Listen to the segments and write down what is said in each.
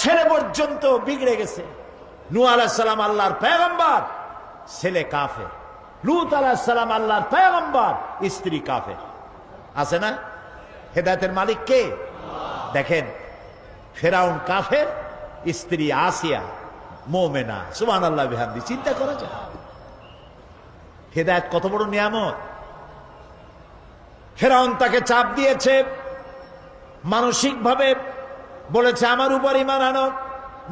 ছেলে পর্যন্ত বিগড়ে গেছে। নূহ আলাইহিস সালাম আল্লাহর পয়গম্বর, ছেলে কাফের। লূত আলাইহিস সালাম আল্লাহর পয়গম্বর, স্ত্রী কাফের। আছে না? হেদায়েতের মালিক কে? দেখেন, ফেরাউন কাফের, স্ত্রী আসিয়া মুমিনা। সুবহানাল্লাহ বিহামদি। চিন্তা করা যায় হেদায়েত কত বড় নিয়ামত। ফেরাউন তাকে চাপ দিয়েছে, মানসিক ভাবে বলেছে আমার উপর ঈমান আনো,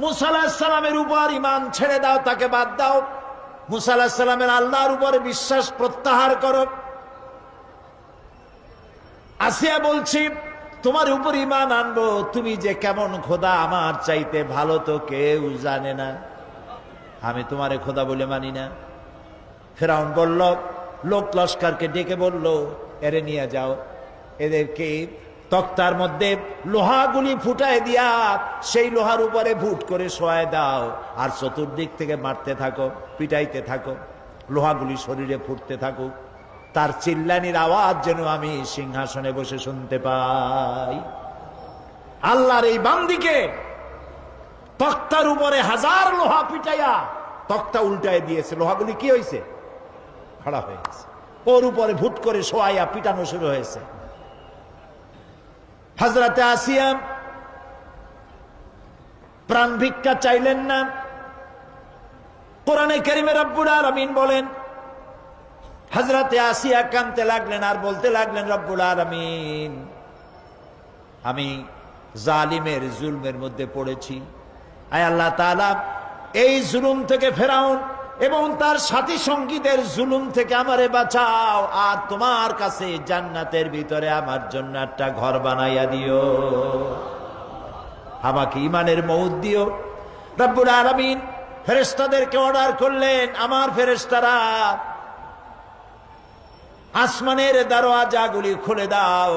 মূসা আলাইহিস সালামের উপর ঈমান ছেড়ে দাও, তাকে বাদ দাও, মূসা আলাইহিস সালামের আল্লাহর উপরে বিশ্বাস প্রত্যাহার করো। আসিয়া বলছি তোমার উপর ঈমান আনবো, তুমি যে কেমন খোদা আমার চাইতে ভালো তো কেউ জানে না, আমি তোমারে খোদা বলে মানি না। ফেরাউন বলল, লোক লস্করকে ডেকে বলল, এরে নিয়ে যাও, এদেরকে তক্তার মধ্যে লোহাগুলি ফুটায় দিয়া সেই লোহার উপরে ভুট করে শোয়ায় দাও, আর চতুর্দিক থেকে মারতে থাকো, পিটাইতে থাকো, লোহাগুলি শরীরে ফুটতে থাকুক, তার চিল্লানির আওয়াজ যেন আমি সিংহাসনে বসে শুনতে পাই। আল্লাহর এই বান্দিকে তক্তার উপরে হাজার লোহা পিটাইয়া তক্তা উল্টায় দিয়েছে, লোহাগুলি কি হয়েছে? খাড়া হয়ে গেছে। ওর উপরে ভুট করে শোয়াইয়া পিটানো শুরু হয়েছে। হযরতে আসিয়া প্রাণ ভিক্ষা চাইলেন না। কোরআনে কারীমে রব্বুল আলামিন বলেন, হযরতে আসিয়া কাঁদতে লাগলেন আর বলতে লাগলেন, রব্বুল আলামিন, আমি জালিমের জুলমের মধ্যে পড়েছি, আয় আল্লাহ তাআলা এই জুলুম থেকে, ফেরাউন এবং তার সাথী সঙ্গীদের জুলুম থেকে আমারে বাঁচাও, আর তোমার কাছে জান্নাতের ভিতরে আমার জন্য একটা ঘর বানাইয়া দিও, আমাকে ঈমানের মউত দিও। রব্বুল আলামিন ফেরেশতাদেরকে অর্ডার করলেন, আমার ফেরেশতারা আসমানের দরওয়াজাগুলি খুলে দাও,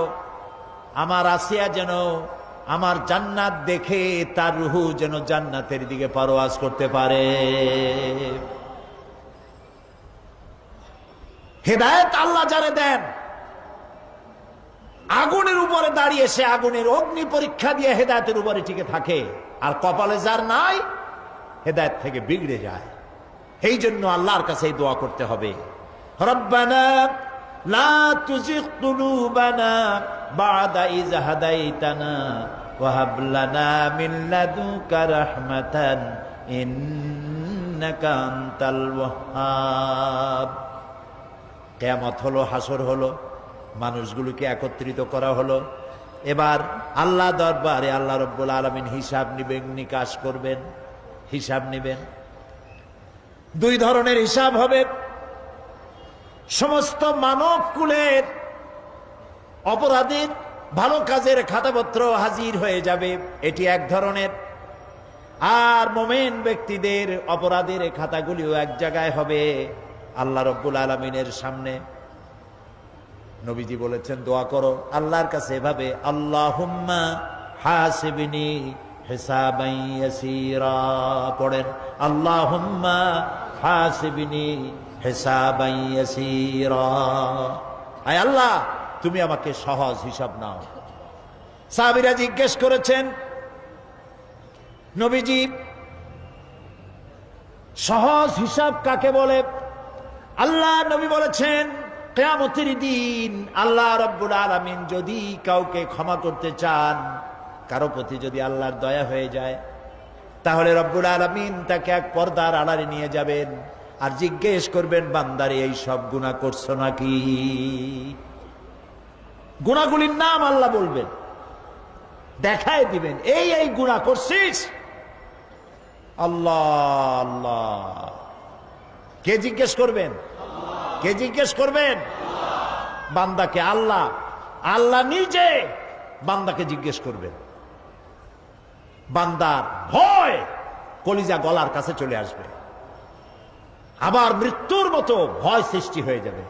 আমার আসিয়া যেন আমার জান্নাত দেখে তার রূহ যেন জান্নাতের দিকে পারওয়াজ করতে পারে। হেদায়েত আল্লাহ যারে দেন, আগুনের উপরে দাঁড়িয়ে সে আগুনের অগ্নি পরীক্ষা দিয়ে হেদায়েতের উপরে টিকে থাকে, আর কপালে যার নাই হেদায়েত থেকে বিগড়ে যায়। এই জন্য আল্লাহর কাছে এই দোয়া করতে হবে, রব্বানা লা তুজিগ কুলুবানা বা'দা ইয হাদাইতানা ওয়া হাব লানা মিন লাদুনকা রাহমাতান ইন্নাকা আনতাল ওয়াহ্হাব। কিয়ামত হলো, হাসর হলো, মানুষগুলোকে একত্রিত করা হলো। এবার আল্লাহ দরবারে আল্লাহ রাব্বুল আলামিন হিসাব নিবেন, নিকাশ করবেন, হিসাব নিবেন। দুই ধরনের হিসাব হবে। সমস্ত মানব কুলের অপরাধীর ভালো কাজের খাতাপত্র হাজির হয়ে যাবে, এটি এক ধরনের। আর মুমিন ব্যক্তিদের অপরাধের খাতাগুলিও এক জায়গায় হবে আল্লাহ রাব্বুল আলামিনের সামনে। নবীজি বলেছেন, দোয়া করো আল্লাহর কাছে এভাবে, আল্লাহুম্মা হাসিবনি হিসাবান ইয়াসীরা। পড়েন, আল্লাহুম্মা হাসিবনি হিসাবান ইয়াসীরা। আয় আল্লাহ, তুমি আমাকে সহজ হিসাব নাও। সাহাবীরা জিজ্ঞেস করেছেন, নবীজি সহজ হিসাব কাকে বলে? আল্লাহ নবী বলেছেন, কিয়ামতের দিন আল্লাহ রাব্বুল আলামিন যদি কাউকে ক্ষমা করতে চান, কারো প্রতি যদি আল্লাহর দয়া হয়ে যায়, তাহলে রব্বুল আলামিন তাকে এক পর্দার আড়ালে নিয়ে যাবেন আর জিজ্ঞেস করবেন, বান্দারে এই সব গুনাহ করছো নাকি? গুনাহগুলির নাম আল্লাহ বলবেন, দেখায় দিবেন, এই এই গুনাহ করছিস। আল্লাহ আল্লাহ। কে জিজ্ঞেস করবেন? কে জিজ্ঞেস করবেন? বান্দাকে। আল্লাহ, আল্লাহ নিজে বান্দাকে জিজ্ঞেস করবেন। বান্দার ভয় কলিজা গলার কাছে চলে আসবে, আবার মৃত্যুর মতো ভয় সৃষ্টি হয়ে যাবে,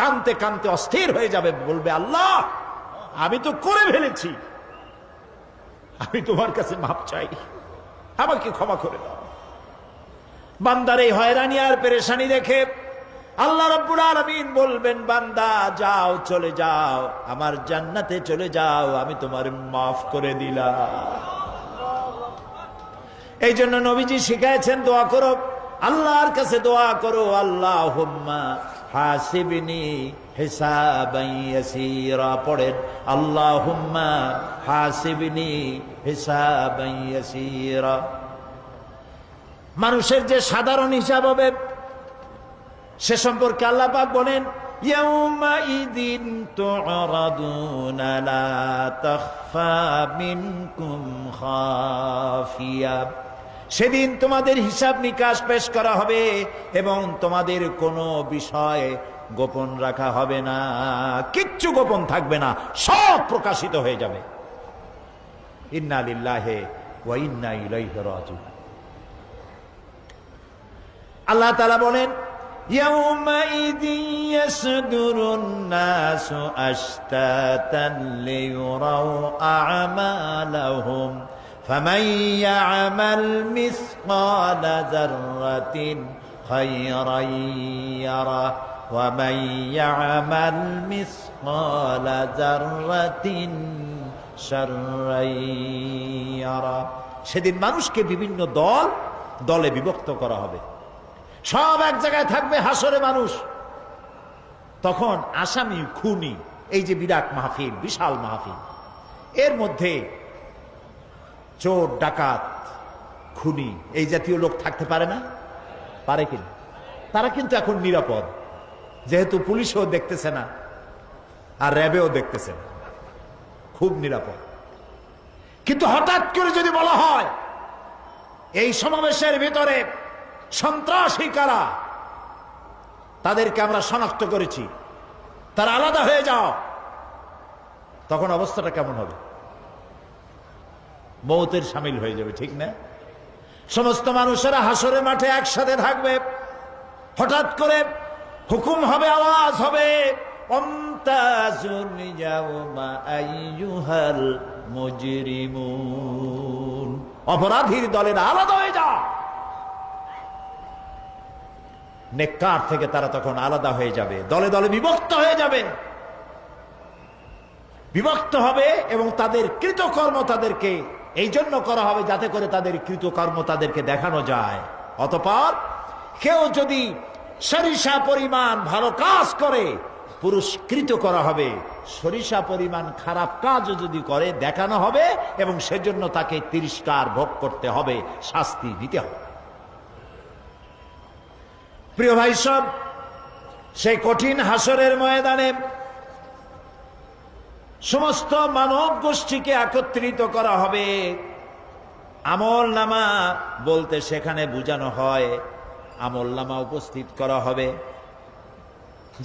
কানতে কানতে অস্থির হয়ে যাবে, বলবে, আল্লাহ আমি তো করে ফেলেছি, আমি তোমার কাছে মাপ চাই, আমাকে ক্ষমা করে দাও। বান্দার এই হয়রানি আর পেরেশানি দেখে আল্লাহ রাব্বুল আলামিন বলবেন, বান্দা যাও, চলে যাও, আমার জান্নাতে চলে যাও, আমি তোমার মাফ করে দিলাম। এই জন্য নবীজি শিখাইছেন দোয়া করো, আল্লাহর কাছে দোয়া করো, আল্লাহুম্মা হাসিবনি হিসাবান ইয়াসীরা। পড়েন আল্লাহুম্মা হাসিবনি হিসাবান ইয়াসীরা। মানুষের যে সাধারণ হিসাব হবে সে সম্পর্কে আল্লাহ পাক বলেন ইয়াউমাইযিন তু'রাদুনা লা তাখফা মিনকুম খাফিয়া। সেদিন তোমাদের হিসাব নিকাশ পেশ করা হবে এবং তোমাদের কোনো বিষয় গোপন রাখা হবে না, কিচ্ছু গোপন থাকবে না, সব প্রকাশিত হয়ে যাবে। ইন্না লিল্লাহি ওয়া ইন্না ইলাইহি রাজিউন। আল্লাহ তাআলা বলেন ইয়াউমাইযিন ইয়াসদুরুন নাসু আশতাতান লিয়ুরাউ আ'মালাহুম ফামান ইয়া'মাল মিসকালা যাররাতিন খায়রান ইয়ারা ওয়া মান ইয়া'মাল মিসকালা যাররাতিন শাররান ইয়ারা। সেদিন মানুষকে বিভিন্ন দলে বিভক্ত করা হবে, সব এক জায়গায় থাকবে হাসরে মানুষ। তখন আসামি খুনি, এই যে বিরাট মাহফিল, বিশাল মাহফিল, এর মধ্যে চোর ডাকাত খুনি এই জাতীয় লোক থাকতে পারে না? পারে কিনা? তারা কিন্তু এখন নিরাপদ, যেহেতু পুলিশও দেখতেছে না আর র্যাবেও দেখতেছে না, খুব নিরাপদ। কিন্তু হঠাৎ করে যদি বলা হয় এই সমাবেশের ভিতরে সন্ত্রাসী কারা, তাদেরকে আমরা শনাক্ত করেছি, তারা আলাদা হয়ে যাও, তখন অবস্থাটা কেমন হবে? মৌতের শামিল হয়ে যাবে, ঠিক না? সমস্ত মানুষেরা হাসরের মাঠে একসাথে থাকবে, হঠাৎ করে হুকুম হবে, আওয়াজ হবে আমতাজুল ইয়াওমা আইয়ুহাল মুজরিমুন। অপরাধীর দলেরা আলাদা হয়ে যাও। নেককার থেকে তারা তখন আলাদা হয়ে যাবে, দলে দলে বিভক্ত হয়ে যাবে, বিভক্ত হবে এবং তাদের কৃতকর্ম তাদেরকে এই জন্য করা হবে যাতে করে তাদের কৃতকর্ম তাদেরকে দেখানো যায়। অতঃপর কেউ যদি সরিষা পরিমাণ ভালো কাজ করে পুরস্কৃত করা হবে, সরিষা পরিমাণ খারাপ কাজও যদি করে দেখানো হবে এবং সেজন্য তাকে তিরস্কার ভোগ করতে হবে, শাস্তি দিতে হবে। প্রিয় ভাই সব, সেই কঠিন হাসরের ময়দানে সমস্ত মানব গোষ্ঠীকে একত্রিত করা হবে। আমল নামা বলতে সেখানে বোঝানো হয় আমল নামা উপস্থিত করা হবে,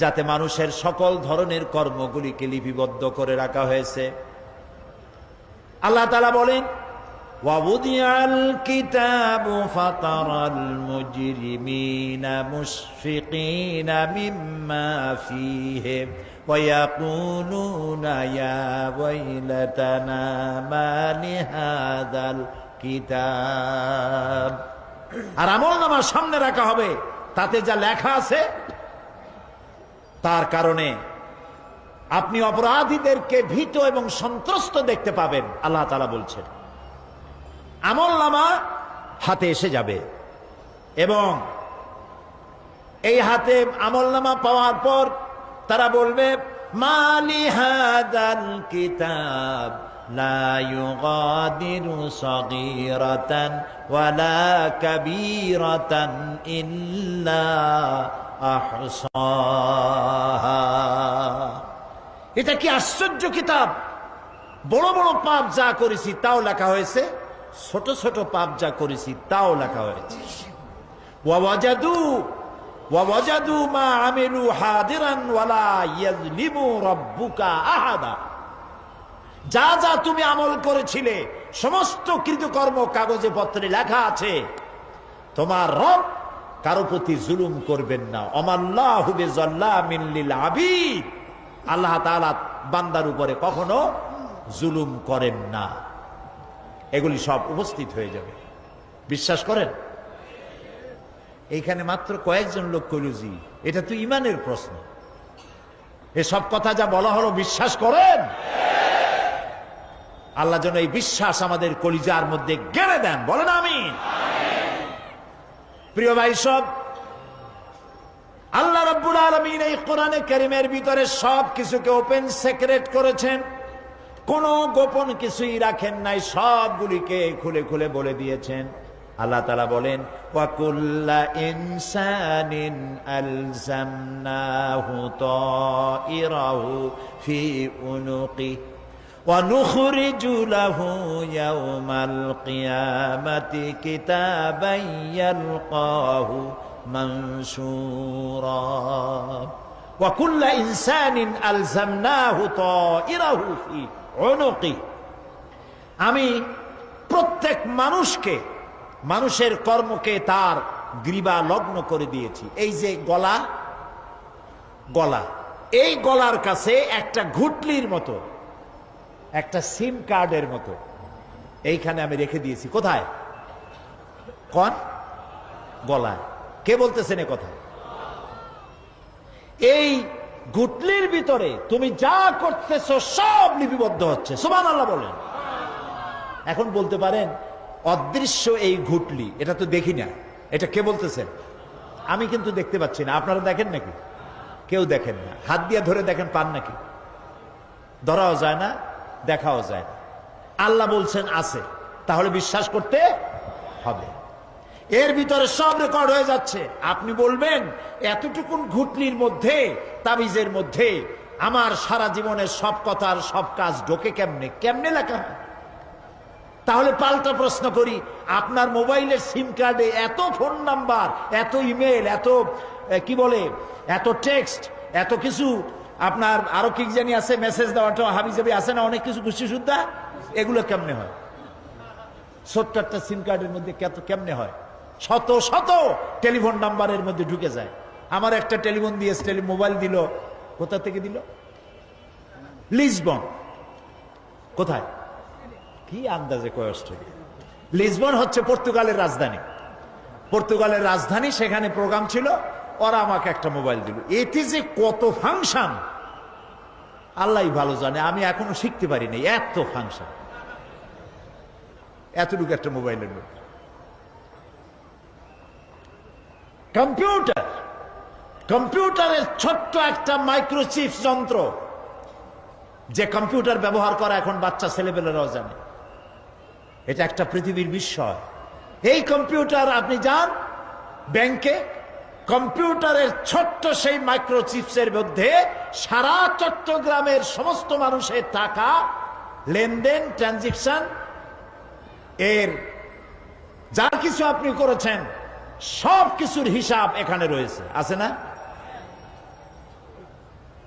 যাতে মানুষের সকল ধরনের কর্মগুলিকে লিপিবদ্ধ করে রাখা হয়েছে। আল্লাহ তাআলা বলেন وَوُضِعَ الْكِتَابُ فَتَرَى الْمُجْرِمِينَ مُشْفِقِينَ مِمَّا فِيهِ وَيَقُولُونَ يَا وَيْلَتَنَا مَا لِهَذَا الْكِتَابِ। আর আমলনামা সামনে রাখা হবে, তাতে যা লেখা আছে তার কারণে আপনি অপরাধীদেরকে ভীত এবং সন্ত্রস্ত দেখতে পাবেন। আল্লাহ তাআলা বলছেন আমলনামা হাতে এসে যাবে এবং এই হাতে আমলনামা পাওয়ার পর তারা বলবে মালি হাদাল কিতাব লা ইউগাদিরু সাগীরাতান ওয়ালা কাবীরাতান ইল্লা আহসাহা। এটা কি আশ্চর্য কিতাব! বড় বড় পাপ যা করেছি তাও লেখা হয়েছে, ছোট ছোট পাপ যা করেছি তাও লেখা হয়েছে। ওয়াজাদু মা আমিলু হাদিরান ওয়ালা ইয়াজলিমু রাব্বুকা আহাদা। যা যা তুমি আমল করেছিলে সমস্ত কৃতকর্ম কাগজে পত্রে লেখা আছে। তোমার রব কারো প্রতি জুলুম করবেন না। অমাল্লাহু বিযাল্লামিন লিল আবিদ। আল্লাহ তাআলা বান্দার উপরে কখনো জুলুম করেন না। এগুলি সব উপস্থিত হয়ে যাবে, বিশ্বাস করেন? এইখানে মাত্র কয়েকজন লোক কইল জি, এটা তো ইমানের প্রশ্ন। এসব কথা যা বলা হলো বিশ্বাস করেন? আল্লাহ যেন এই বিশ্বাস আমাদের কলিজার মধ্যে গেড়ে দেন, বলেন আমিন। প্রিয় ভাই সব, আল্লাহ রাব্বুল আলামিন এই কোরআনে কারীমের ভিতরে সব কিছুকে ওপেন সিক্রেট করেছেন, কোনো গোপন কিছুই রাখেন নাই, সবগুলিকে খুলে খুলে বলে দিয়েছেন। আল্লাহ তাআলা বলেন, ওয়া কুল্লা ইনসানিন আলজামনাহু তাইরাহু ফি উনুকি ওয়া নুখরিজু লাহু ইয়াওমাল কিয়ামাতি কিতাবান ইয়ালকাহু মানসুরা ওয়া কুল্লা ইনসানিন আলজামনাহু তাইরাহু ফি উনুকি। আমি প্রত্যেক মানুষকে, মানুষের কর্মকে তার গ্রীবা লগ্ন করে দিয়েছি। এই যে গলা, গলা, এই গলার কাছে একটা ঘুটলির মতো, একটা সিম কার্ডের মতো এইখানে আমি রেখে দিয়েছি। কোথায়? কোন গলায়? কে বলতেছেন এ কথা? এই ঘুটলির ভিতরে তুমি যা করতেছো সব লিপিবদ্ধ হচ্ছে। সুবহানাল্লাহ বলেন। এখন বলতে পারেন অদৃশ্য এই ঘুটলি, এটা তো দেখি না, এটা কে বলতেছেন? আমি কিন্তু দেখতে পাচ্ছি না। আপনারা দেখেন নাকি? কেউ দেখেন না। হাত দিয়ে ধরে দেখেন, পান নাকি? ধরাও যায় না, দেখাও যায় না। আল্লাহ বলছেন আছে, তাহলে বিশ্বাস করতে হবে। এর ভিতরে সব রেকর্ড হয়ে যাচ্ছে। আপনি বলবেন এতটুকুন ঘুটলির মধ্যে, তাবিজের মধ্যে আমার সারা জীবনের সব কথার সব কাজ ঢোকে কেমনে? কেমনে লেখা হয়? তাহলে পাল্টা প্রশ্ন করি, আপনার মোবাইলের সিম কার্ডে এত ফোন নাম্বার, এত ইমেল, এত কি বলে, এত টেক্সট, এত কিছু, আপনার আরো কি জানি আছে, মেসেজ দেওয়াটা হাবিজাবি আছে না, অনেক কিছু খুশি সুদ্ধা, এগুলো কেমনে হয়? ছোট্ট একটা সিম কার্ডের মধ্যে কেমনে হয়? শত শত টেলিফোন নাম্বারের মধ্যে ঢুকে যায়। আমার একটা টেলিফোন দিয়ে মোবাইল দিল, কোথা থেকে দিল? লিসবন। কোথায়? কি আন্দাজে কষ্ট। লিসবন হচ্ছে পর্তুগালের রাজধানী। পর্তুগালের রাজধানী, সেখানে প্রোগ্রাম ছিল, ওরা আমাকে একটা মোবাইল দিল। এতে যে কত ফাংশন আল্লাহই ভালো জানে, আমি এখনো শিখতে পারিনি এত ফাংশন, এতটুকু একটা মোবাইলের মধ্যে। কম্পিউটার, কম্পিউটারের ছোট্ট একটা মাইক্রোচিপ যন্ত্র, যে কম্পিউটার ব্যবহার করা এখন বাচ্চা ছেলেপেলেরাও জানে। এটা একটা পৃথিবীর বিস্ময়। এই কম্পিউটার, আপনি যান ব্যাংকে, কম্পিউটারের ছোট্ট সেই মাইক্রোচিপসের মধ্যে সারা চট্টগ্রামের সমস্ত মানুষের টাকা লেনদেন, ট্রানজেকশন, এর যা কিছু আপনি করেছেন সব কিছুর হিসাব এখানে রয়েছে, আছে না?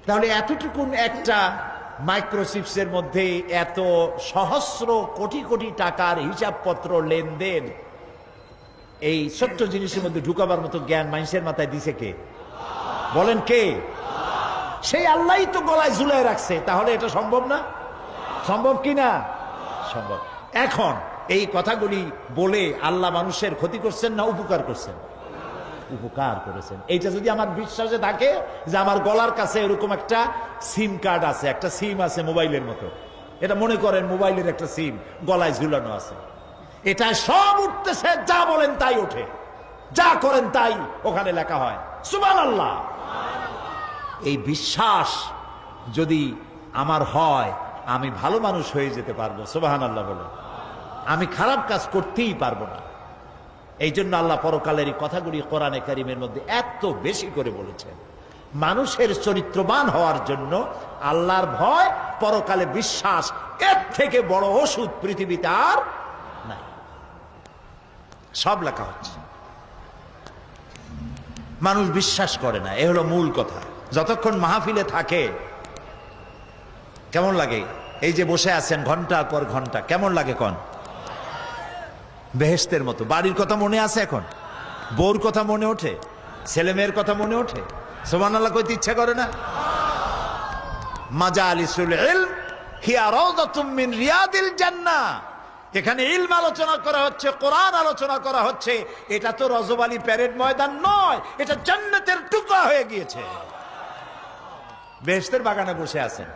তাহলে এতটুকুন একটা মাইক্রোচিপসের মধ্যে এত সহস্র কোটি কোটি টাকার হিসাবপত্র, লেনদেন, এই ছোট্ট জিনিসের মধ্যে ঢুকাবার মতো জ্ঞান মানুষের মাথায় দিছে কে? বলেন কে? সেই আল্লাহই তো গলায় ঝুলায় রাখছে। তাহলে এটা সম্ভব না? সম্ভব কি না? সম্ভব। এখন এই কথাগুলি বলে আল্লাহ মানুষের ক্ষতি করছেন না উপকার করছেন? উপকার করেছেন। এইটা যদি আমার বিশ্বাসে থাকে যে আমার গলার কাছে এরকম একটা সিম কার্ড আছে, একটা সিম আছে মোবাইলের মতো, এটা মনে করেন মোবাইলের একটা সিম গলায় ঝুলানো আছে, এটা সব উঠতেছে, যা বলেন তাই ওঠে, যা করেন তাই ওখানে লেখা হয়। সুবহানাল্লাহ। এই বিশ্বাস যদি আমার হয়, আমি ভালো মানুষ হয়ে যেতে পারবো। সুবহানাল্লাহ বলে। আমি খারাপ কাজ করতেই পারবো না। এই জন্য আল্লাহ পরকালের এই কথাগুলি কোরআনে কারীমের মধ্যে এত বেশি করে বলেছেন। মানুষের চরিত্রবান হওয়ার জন্য আল্লাহর ভয়, পরকালে বিশ্বাস, এর থেকে বড় ওষুধ পৃথিবীতে আর নাই। সব লেখা হচ্ছে। মানুষ বিশ্বাস করে না, এ হলো মূল কথা। যতক্ষণ মাহফিলে থাকে কেমন লাগে? এই যে বসে আছেন ঘন্টার পর ঘন্টা, কেমন লাগে? কোন বেহেশতের মতো। বাড়ির কথা মনে আছে এখন? বউর কথা মনে ওঠে? ছেলে মেয়ের কথা মনে ওঠে? সুবহানাল্লাহ কইতে ইচ্ছা করে না? মাজালিসুল ইলম হিয়া রাউযাতুম মিন রিয়াদিল জান্নাহ। এখানে ইলম আলোচনা করা হচ্ছে, কোরআন আলোচনা করা হচ্ছে। এটা তো রজবালি প্যারেড ময়দান নয়, এটা জান্নাতের টুকরা হয়ে গিয়েছে। বেহেশতের বাগানে বসে আছেন।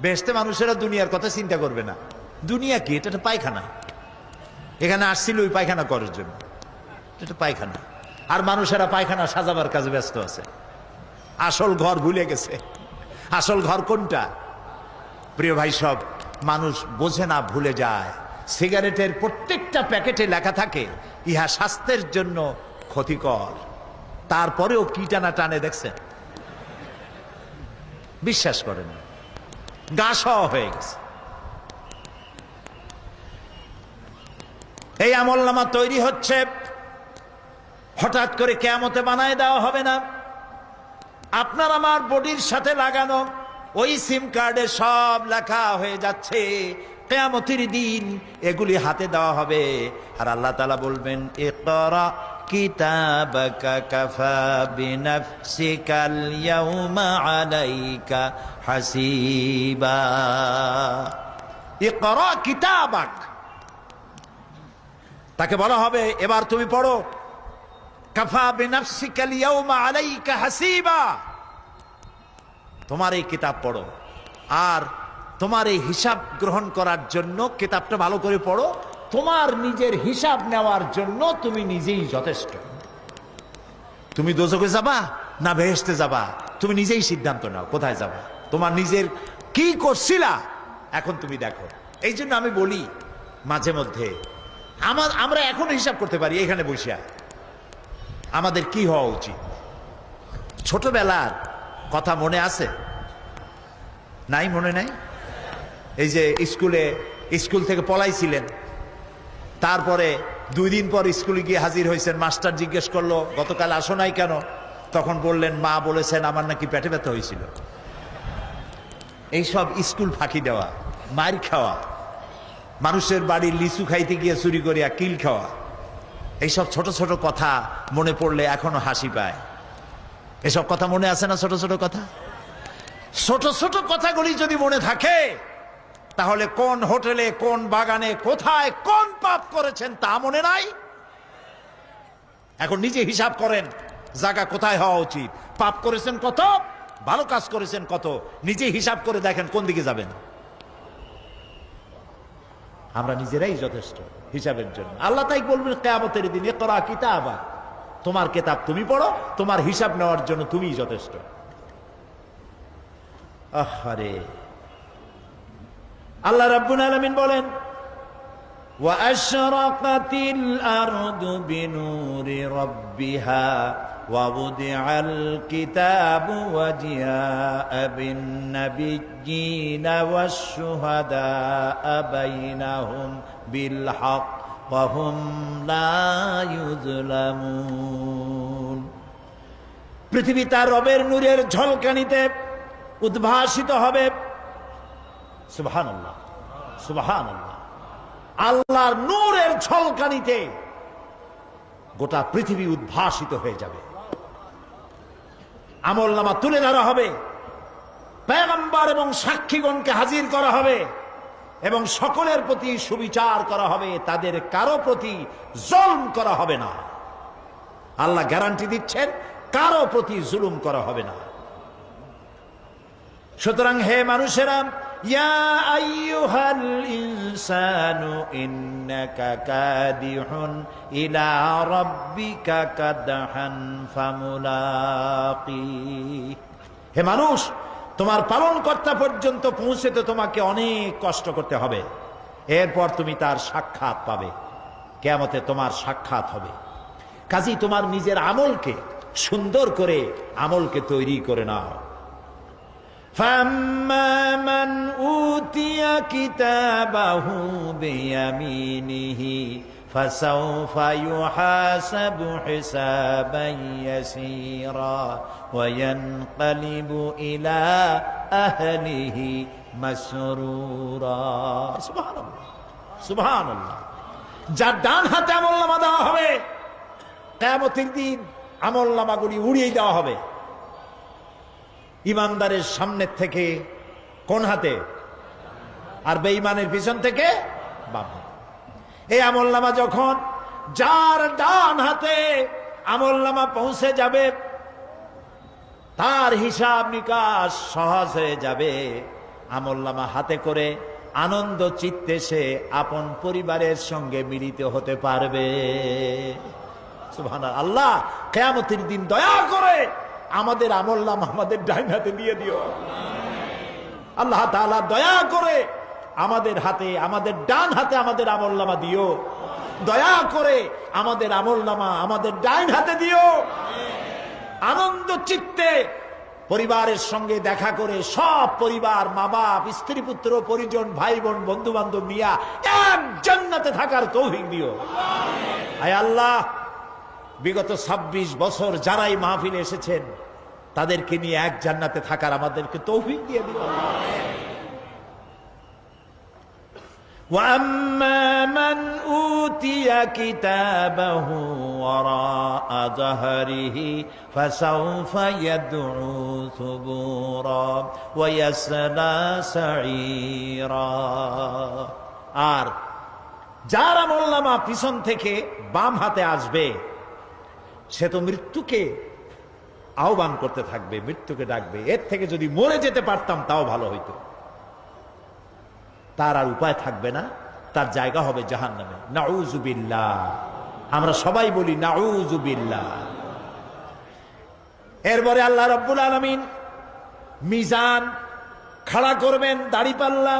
বেহেশতে মানুষেরা দুনিয়ার কথা চিন্তা করবে না, দুনিয়া কি? এটা একটা পায়খানা। এখানে আসছিল ওই পায়খানা করার জন্য। এটা পায়খানা। আর মানুষেরা পায়খানা সাজাবার কাজে ব্যস্ত আছে, আসল ঘর ভুলে গেছে। আসল ঘর কোনটা? প্রিয় ভাই, সব মানুষ বোঝে না, ভুলে যায়। সিগারেটের প্রত্যেকটা প্যাকেটে লেখা থাকে ইহা স্বাস্থ্যের জন্য ক্ষতিকর, তারপরেও কি টানা টানে দেখছেন? বিশ্বাস করেন, গা সহ হয়ে গেছে। এই আমলনামা তৈরি হচ্ছে, হঠাৎ করে কিয়ামতে বানায় দেওয়া হবে না। আপনার আমার বডির সাথে লাগানো ওই সিম কার্ডে সব লেখা হয়ে যাচ্ছে। কিয়ামতের দিন এগুলি হাতে দেওয়া হবে, আর আল্লাহ তাআলা বলবেন, ইকরা কিতাবাকা কাফা বিনাফসিকাল ইয়াউমা আলাইকা হাসিবা। ইকরা কিতাবাক, তাকে বলা হবে এবার তুমি পড়ো। কাফা বিনাফসিকাল ইয়াউমা আলাইকা হাসিবা, তোমার এই কিতাব পড়ো, আর তোমার এই হিসাব গ্রহণ করার জন্য কিতাবটা ভালো করে পড়ো। তোমার নিজের হিসাব নেওয়ার জন্য তুমি নিজেই যথেষ্ট। তুমি দোজখে যাবা না বেহেশতে যাবা, তুমি নিজেই সিদ্ধান্ত নাও কোথায় যাবা। তোমার নিজের কি করছিলা এখন তুমি দেখো। এই জন্য আমি বলি মাঝে মধ্যে আমরা এখন হিসাব করতে পারি এখানে বসিয়া আমাদের কি হওয়া উচিত। ছোটবেলার কথা মনে আছে? নাই? মনে নাই? এই যে স্কুল থেকে পলাইছিলেন, তারপরে 2 দিন পর স্কুলে গিয়ে হাজির হয়েছেন, মাস্টার জিজ্ঞেস করলো গতকাল আসো নাই কেন? তখন বললেন মা বলেছেন আমার নাকি পেটে ব্যথা হয়েছিল। এইসব স্কুল ফাঁকি দেওয়া, মার খাওয়া, মানুষের বাড়ির লিচু খাইতে গিয়ে চুরি করিয়া কিল খাওয়া, এইসব ছোট ছোট কথা মনে পড়লে এখনো হাসি পায়। এসব কথা মনে আছে না? ছোট ছোট কথা, ছোট ছোট কথাগুলি যদি মনে থাকে তাহলে কোন হোটেলে, কোন বাগানে, কোথায় কোন পাপ করেছেন তা মনে নাই? এখন নিজে হিসাব করেন জায়গা কোথায় হওয়া উচিত, পাপ করেছেন কত, ভালো কাজ করেছেন কত, নিজে হিসাব করে দেখেন কোন দিকে যাবেন। আমরা নিজেরাই যথেষ্ট হিসাবের জন্য। আল্লাহ তাই বলবেন কিয়ামতের দিন, ইকরা কিতাবা, তোমার কিতাব তুমি পড়ো, তোমার হিসাব নেওয়ার জন্য তুমিই যথেষ্ট। আহারে, আল্লাহ রাব্বুল আলামিন বলেন, ওয়া আশরাকাতিল আরদু বিনুরি রাব্বিহা ওয়া বুদিআল কিতাবু ওয়া জিআআ বিন নাবিয়্যিনা ওয়াশ শুহাদাআ বাইনাহুম বিল হক ওয়া হুম লা ইউযলামুন। পৃথিবী তার রবের নূরের ঝলকানিতে উদ্ভাসিত হবে। সুবহানাল্লাহ, সুবহানাল্লাহ। আল্লাহর নূরের ঝলকানিতে গোটা পৃথিবী উদ্ভাসিত হয়ে যাবে। আমলনামা তুলে ধরা হবে, পয়গম্বর এবং সাক্ষীগণকে হাজির করা হবে এবং সকলের প্রতি সুবিচার করা হবে, তাদের কারো প্রতি জুলুম করা হবে না। আল্লাহ গ্যারান্টি দিচ্ছেন কারো প্রতি জুলুম করা হবে না। সুতরাং হে মানুষেরা, ইয়া আইয়ুহাল ইনসানু ইন্নাকা কাদিহুন ইলা রাব্বিকা কাদহান ফামুলাকি। হে মানুষ, তোমার পালনকর্তা পর্যন্ত পৌঁছতে তোমাকে অনেক কষ্ট করতে হবে, এরপর তুমি তার সাক্ষাৎ পাবে। কিয়ামতে তোমার সাক্ষাৎ হবে। কাজেই তোমার নিজের আমলকে সুন্দর করে আমলকে তৈরি করে নাও। فَأَمَّا مَنْ أُوتِيَ كِتَابَهُ بِيَمِينِهِ فَسَوْفَ يُحَاسَبُ حِسَابًا يَسِيرًا وَيَنْقَلِبُ إِلَى أَهْلِهِ مسرورا। সুবহানাল্লাহ, সুবহানাল্লাহ। যার ডান হাতে আমলনামা দেওয়া হবে, কিয়ামতের দিন আমলনামাগুলি উড়িয়ে দেওয়া হবে ইমানদারের সামনের থেকে কোন হাতে, আর বেঈমানের পিছন থেকে বাম হাতে। এই আমলনামা যখন যার ডান হাতে আমলনামা পৌঁছে যাবে, তার হিসাব নিকাশ সহজ হয়ে যাবে। আমলনামা হাতে করে আনন্দ চিত্তে সে আপন পরিবারের সঙ্গে মিলিত হতে পারবে। সুবহানাল্লাহ। আল্লাহ কিয়ামতের দিন দয়া করে আমাদের আমলনামা আমাদের ডাইন হাতে দিয়ে দিও। আল্লাহ তাআলা দয়া করে আমাদের হাতে, আমাদের ডান হাতে আমাদের আমলনামা দিও। দয়া করে আমাদের আমলনামা আমাদের ডাইন হাতে দিও। আনন্দ চিত্তে পরিবারের সঙ্গে দেখা করে সব পরিবার, মা বাপ, স্ত্রী পুত্র পরিজন, ভাই বোন, বন্ধু বান্ধব নিয়া এক জান্নাতে থাকার তৌফিক দিও। আয় আল্লাহ, বিগত 26 বছর যারাই মাহফিলে এসেছেন তাদেরকে নিয়ে এক জান্নাতে থাকার আমাদেরকে তৌফিক দিয়ে দিও। وَأَمَّا مَنْ أُوتِيَ كِتَابَهُ وَرَاءَ ظَهْرِهِ فَسَوْفَ يَدْعُو ثُبُورًا وَيَصْلَى سَعِيرًا। আর যার আমলনামা পিছন থেকে বাম হাতে আসবে সে তো মৃত্যুকে আহ্বান করতে থাকবে, মৃত্যুকে ডাকবে। এর থেকে যদি মরে যেতে পারতাম তাও ভালো হইতো। তার আর উপায় থাকবে না, তার জায়গা হবে জাহান্নামে। নাউযুবিল্লাহ। আমরা সবাই বলি নাউযুবিল্লাহ। এরপরে আল্লাহ রাব্বুল আলামিন মিজান খাড়া করবেন, দাড়িপাল্লা।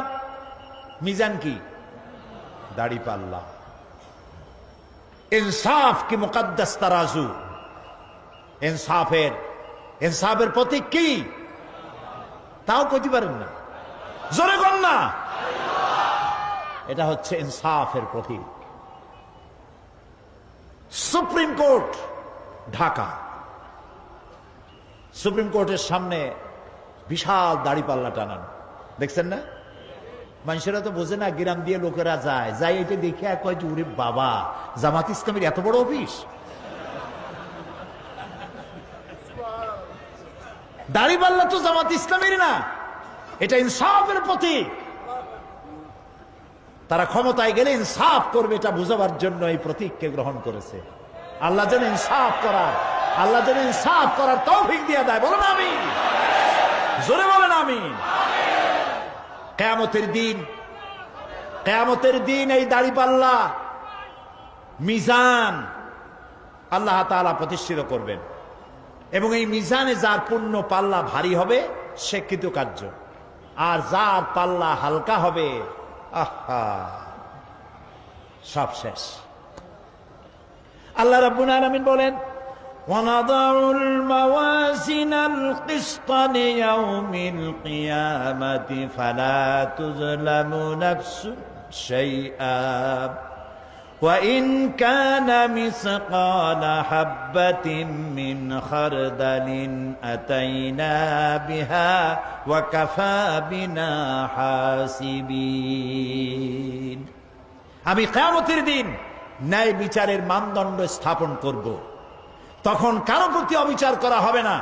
মিজান কি? দাড়িপাল্লা। ইনসাফ কি মুকদ্দাস তারাজু। ইনসাফের প্রতীক কি? তাও কইতে পারেন না, জোরে বল না। এটা হচ্ছে ইনসাফের প্রতীক। সুপ্রিম কোর্ট ঢাকা, সুপ্রিম কোর্টের সামনে বিশাল দাড়িপাল্লা টানানো, দেখছেন না? মানুষেরা তো বোঝে না, গ্রাম দিয়ে লোকেরা যায়, যাই এটা দেখে আর কয় যে ওরে বাবা, জামাত ইসলামের এত বড় অফিস। দাড়িপাল্লা তো জামাত ইসলামের না, এটা ইনসাফের প্রতীক। তারা ক্ষমতায় গেলে ইনসাফ করবে এটা বুঝাবার জন্য এই প্রতীককে গ্রহণ করেছে। আল্লাহ যেন ইনসাফ করার তৌফিক দিয়ে দেয়। বলেন আমিন, জোরে বলেন আমিন। কিয়ামতের দিন এই দাড়িপাল্লা মিজান আল্লাহ তাআলা প্রতিষ্ঠিত করবেন, এবং এই মিজানে যার পুণ্য পাল্লা ভারী হবে সে কৃতকার্য, আর যার পাল্লা হালকা হবে আহা সব শেষ। আল্লাহ রাব্বুল আলামিন বলেন, وَنَضَعُ الْمَوَازِينَ الْقِسْطَ لِيَوْمِ الْقِيَامَةِ فَلَا تُظْلَمُ نَفْسٌ شَيْئًا وَإِنْ كَانَ مِثْقَالَ حَبَّةٍ مِّنْ خَرْدَلٍ أَتَيْنَا بِهَا وَكَفَى بِنَا حَاسِبِينَ। আমি কিয়ামতের দিন ন্যায় বিচারের মানদণ্ড স্থাপন করব। তখন কারো প্রতি অবিচার করা হবে না।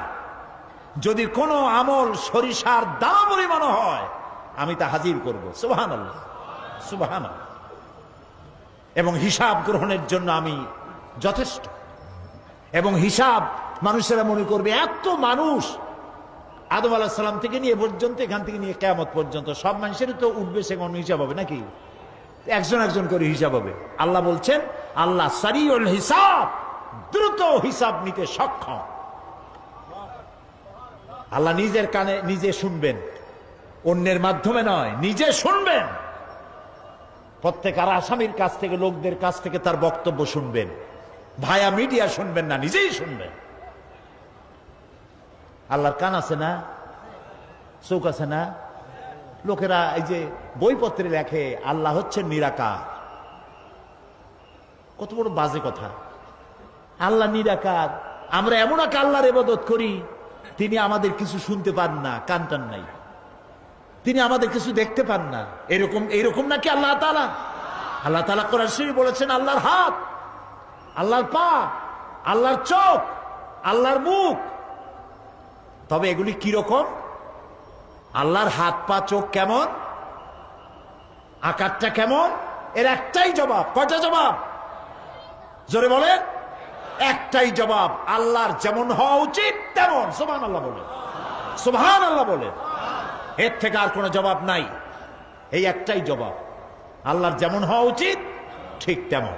যদি কোনো আমল সরিষার দানা পরিমাণ হয় আমি তা হাজির করব। সুবহানাল্লাহ, সুবহানাল্লাহ। এবং হিসাব গ্রহণের জন্য আমি যথেষ্ট। এবং হিসাব মানুষেরা মনে করবে এত মানুষ, আদম আলাইহিস সালাম থেকে নিয়ে পর্যন্ত, এখান থেকে নিয়ে কিয়ামত পর্যন্ত সব মানুষেরই তো উঠবে সে কোন হিসাব হবে নাকি? একজন একজন করে হিসাব হবে। আল্লাহ বলছেন, আল্লাহ সারিউল হিসাব, দ্রুত হিসাব নিতে সক্ষম। আল্লাহ নিজের কানে নিজে শুনবেন, অন্যের মাধ্যমে নয়, নিজে শুনবেন। প্রত্যেক আর আসামির কাছ থেকে, লোকদের কাছ থেকে তার বক্তব্য শুনবেন, ভায়া মিডিয়া শুনবেন না, নিজেই শুনবেন। আল্লাহর কান আছে না, চোখ আছে না? লোকেরা এই যে বইপত্রে লেখে আল্লাহ হচ্ছেন নিরাকার, কত বড় বাজে কথা। আল্লাহ নিরাকার, আমরা এমন এক আল্লাহর ইবাদত করি তিনি আমাদের কিছু শুনতে পান না, কান টান নাই, তিনি আমাদের কিছু দেখতে পান না। এরকম নাকি আল্লাহ তাআলা? আল্লাহ তাআলা কোরআন শরীফে বলেছেন আল্লাহর হাত, আল্লাহর পা, আল্লাহর চোখ, আল্লাহর মুখ। তবে এগুলি কি রকম? আল্লাহর হাত, পা, চোখ কেমন, আকারটা কেমন? এর একটাই জবাব। কয়টা জবাব? জোরে বলেন। একটাই জবাব, আল্লাহর যেমন হওয়া উচিত তেমন। সুবহানাল্লাহ বলে, সুবহানাল্লাহ বলে। এর থেকে আর কোনো জবাব নাই। এই একটাই জবাব। আল্লাহর যেমন হওয়া উচিত ঠিক তেমন।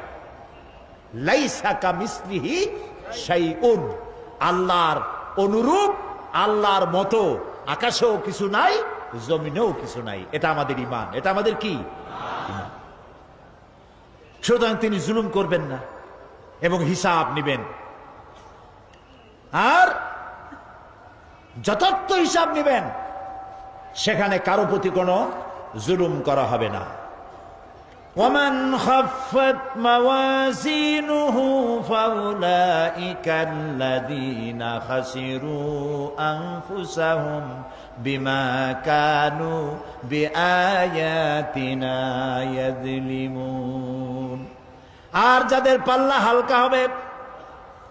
লাইসা কামিসলিহি শাইউন, আল্লাহর অনুরূপ, আল্লাহর মতো আকাশেও কিছু নাই, জমিনেও কিছু নাই। এটা আমাদের ঈমান, এটা আমাদের কি ঈমান। সুতরাং তিনি জুলুম করবেন না এবং হিসাব নেবেন, আর যথার্থ হিসাব নেবেন। সেখানে কারো প্রতি কোনো জুলুম করা হবে না। ومن خفت موازينه فأولئك الذين خسروا أنفسهم بما كانوا بآياتنا يظلمون। আর যাদের পাল্লা হালকা হবে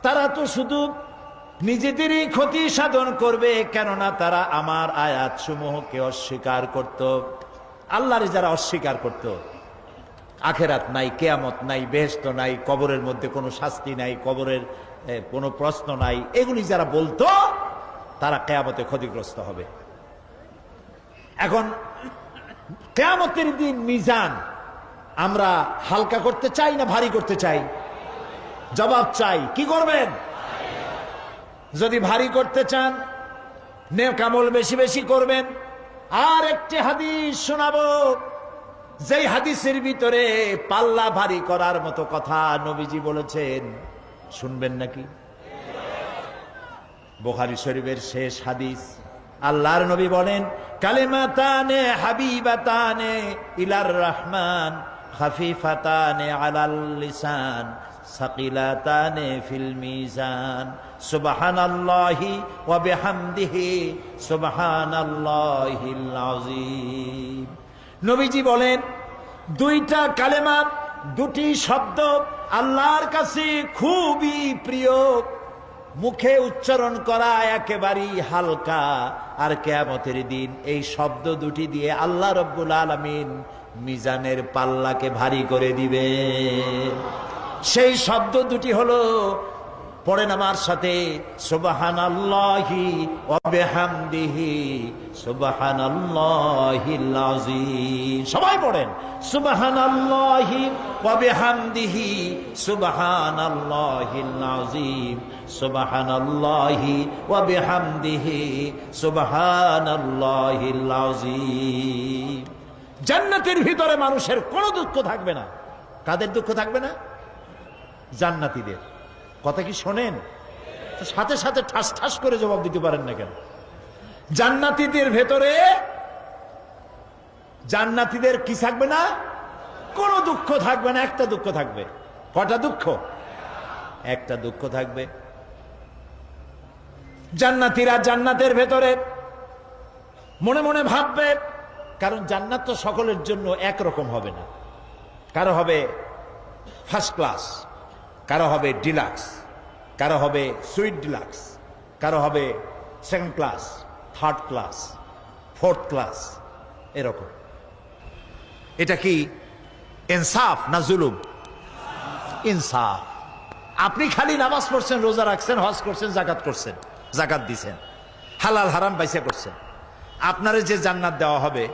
তারা তো শুধু নিজেদেরই ক্ষতি সাধন করবে, কেননা তারা আমার আয়াত সমূহকে অস্বীকার করত। আল্লাহর যারা অস্বীকার করত, আখেরাত নাই, কিয়ামত নাই, বেহেশত নাই, কবরের মধ্যে কোনো শাস্তি নাই, কবরের কোনো প্রশ্ন নাই, এগুলি যারা বলতো তারা কিয়ামতে ক্ষতিগ্রস্ত হবে। এখন কিয়ামতের দিন মিজান আমরা হালকা করতে চাই না ভারী করতে চাই? জবাব চাই। কি করবেন? যদি ভারী করতে চান নেক আমল বেশি বেশি করবেন। আর একটি হাদিস শোনাবো, যেই হাদিসের ভিতরে পাল্লা ভারী করার মতো কথা নবীজি বলেছেন। শুনবেন নাকি? বুখারী শরীফের শেষ হাদিস। আল্লাহর নবী বলেন, কালিমাতানে হাবিবাতানে ইলার রহমান খাফিফাতানে আলাল লিসান সাকিলাতানে ফিল মিজান সুবহানাল্লাহি ওয়া বিহামদিহি সুবহানাল্লাহিল আযীম। নবীজি বলেন, দুইটা কালেমা, দুটি শব্দ আল্লাহর কাছে খুবই প্রিয়, মুখে উচ্চারণ করা একেবারেই হালকা। আর কিয়ামতের দিন এই শব্দ দুটি দিয়ে আল্লাহ রাব্বুল আলামিন মিজানের পাল্লাকে ভারী করে দিবে। সেই শব্দ দুটি হলো, পড়েন আমার সাথে, সুবহানাল্লাহি ওয়া বিহামদিহি সুবহানাল্লাহিল আযীম। সবাই পড়েন, সুবহানাল্লাহি ওয়া বিহামদিহি সুবহানাল্লাহিল আযীম সুবহানাল্লাহি ওয়া বিহামদিহি সুবহানাল্লাহিল আযীম। জান্নাতের ভিতরে মানুষের কোনো দুঃখ থাকবে না। কাদের দুঃখ থাকবে না? জান্নাতীদের। কথা কি শোনেন? সাথে সাথে ঠাস ঠাস করে জবাব দিতে পারেন না কেন? জান্নাতীদের ভেতরে, জান্নাতীদের কি থাকবে না? কোনো দুঃখ থাকবে না। একটা দুঃখ থাকবে। কটা দুঃখ? একটা দুঃখ থাকবে। জান্নাতীরা জান্নাতের ভেতরে মনে মনে ভাববে, কারণ জান্নাত তো সকলের জন্য একরকম হবে না। কারো হবে ফার্স্ট ক্লাস, কারো হবে ডিলাক্স, কারো হবে সুইট ডিলাক্স, কারো হবে second class, third class, fourth class, এরকম। এটা কি ইনসাফ না জুলুম? ইনসাফ। আপনি খালি নামাজ পড়ছেন, রোজা রাখছেন, হজ করছেন, জাকাত করছেন, জাকাত দিছেন, হালাল হারাম বাইসা করছেন, আপনারে যে জান্নাত দেওয়া হবে,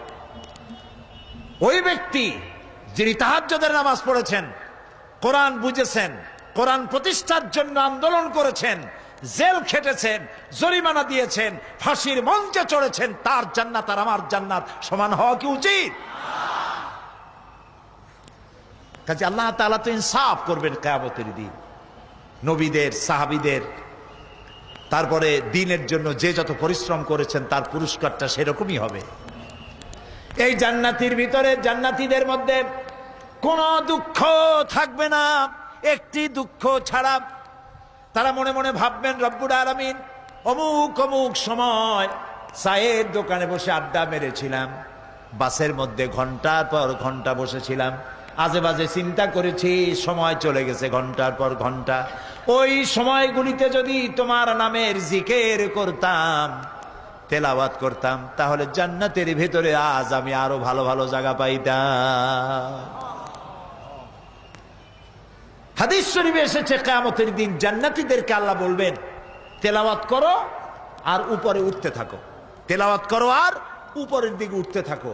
ওই ব্যক্তি যিনি তাহাজ্জুদের নামাজ পড়েছেন, কোরআন বুঝেছেন, কোরআন প্রতিষ্ঠার জন্য আন্দোলন করেছেন, জেল খেটেছেন, জরিমানা দিয়েছেন, ফাঁসির মঞ্চে চড়েছেন, তার জান্নাত আর আমার জান্নাত সমান হওয়া কি উচিত? কাজে আল্লাহ তাআলা তো ইনসাফ করবেন কিয়ামতের দিন। নবীদের, সাহাবীদের, তারপরে দিনের জন্য যে যত পরিশ্রম করেছেন তার পুরস্কারটা সেরকমই হবে। এই জান্নাতির ভিতরে, জান্নাতীদের মধ্যে কোনো দুঃখ থাকবে না, একটি দুঃখ ছাড়া। তারা মনে মনে ভাববেন, রব্বুল আলামিন, অমুক অমুক সময় চায়ের দোকানে বসে আড্ডা মেরেছিলাম, বাসের মধ্যে ঘন্টার পর ঘন্টা বসেছিলাম, আজে বাজে চিন্তা করেছি, সময় চলে গেছে ঘন্টার পর ঘন্টা। ওই সময়গুলিতে যদি তোমার নামের জিকির করতাম, তেলাওয়াত করতাম, তাহলে জান্নাতের ভেতরে আজ আমি আরো ভালো ভালো জায়গা পাইতাম। হাদিস শরীফে এসেছে, কিয়ামতের দিন জান্নাতীদেরকে আল্লাহ বলবেন, তেলাওয়াত করো আর উপরে উঠতে থাকো, তেলাওয়াত করো আর উপরের দিকে উঠতে থাকো।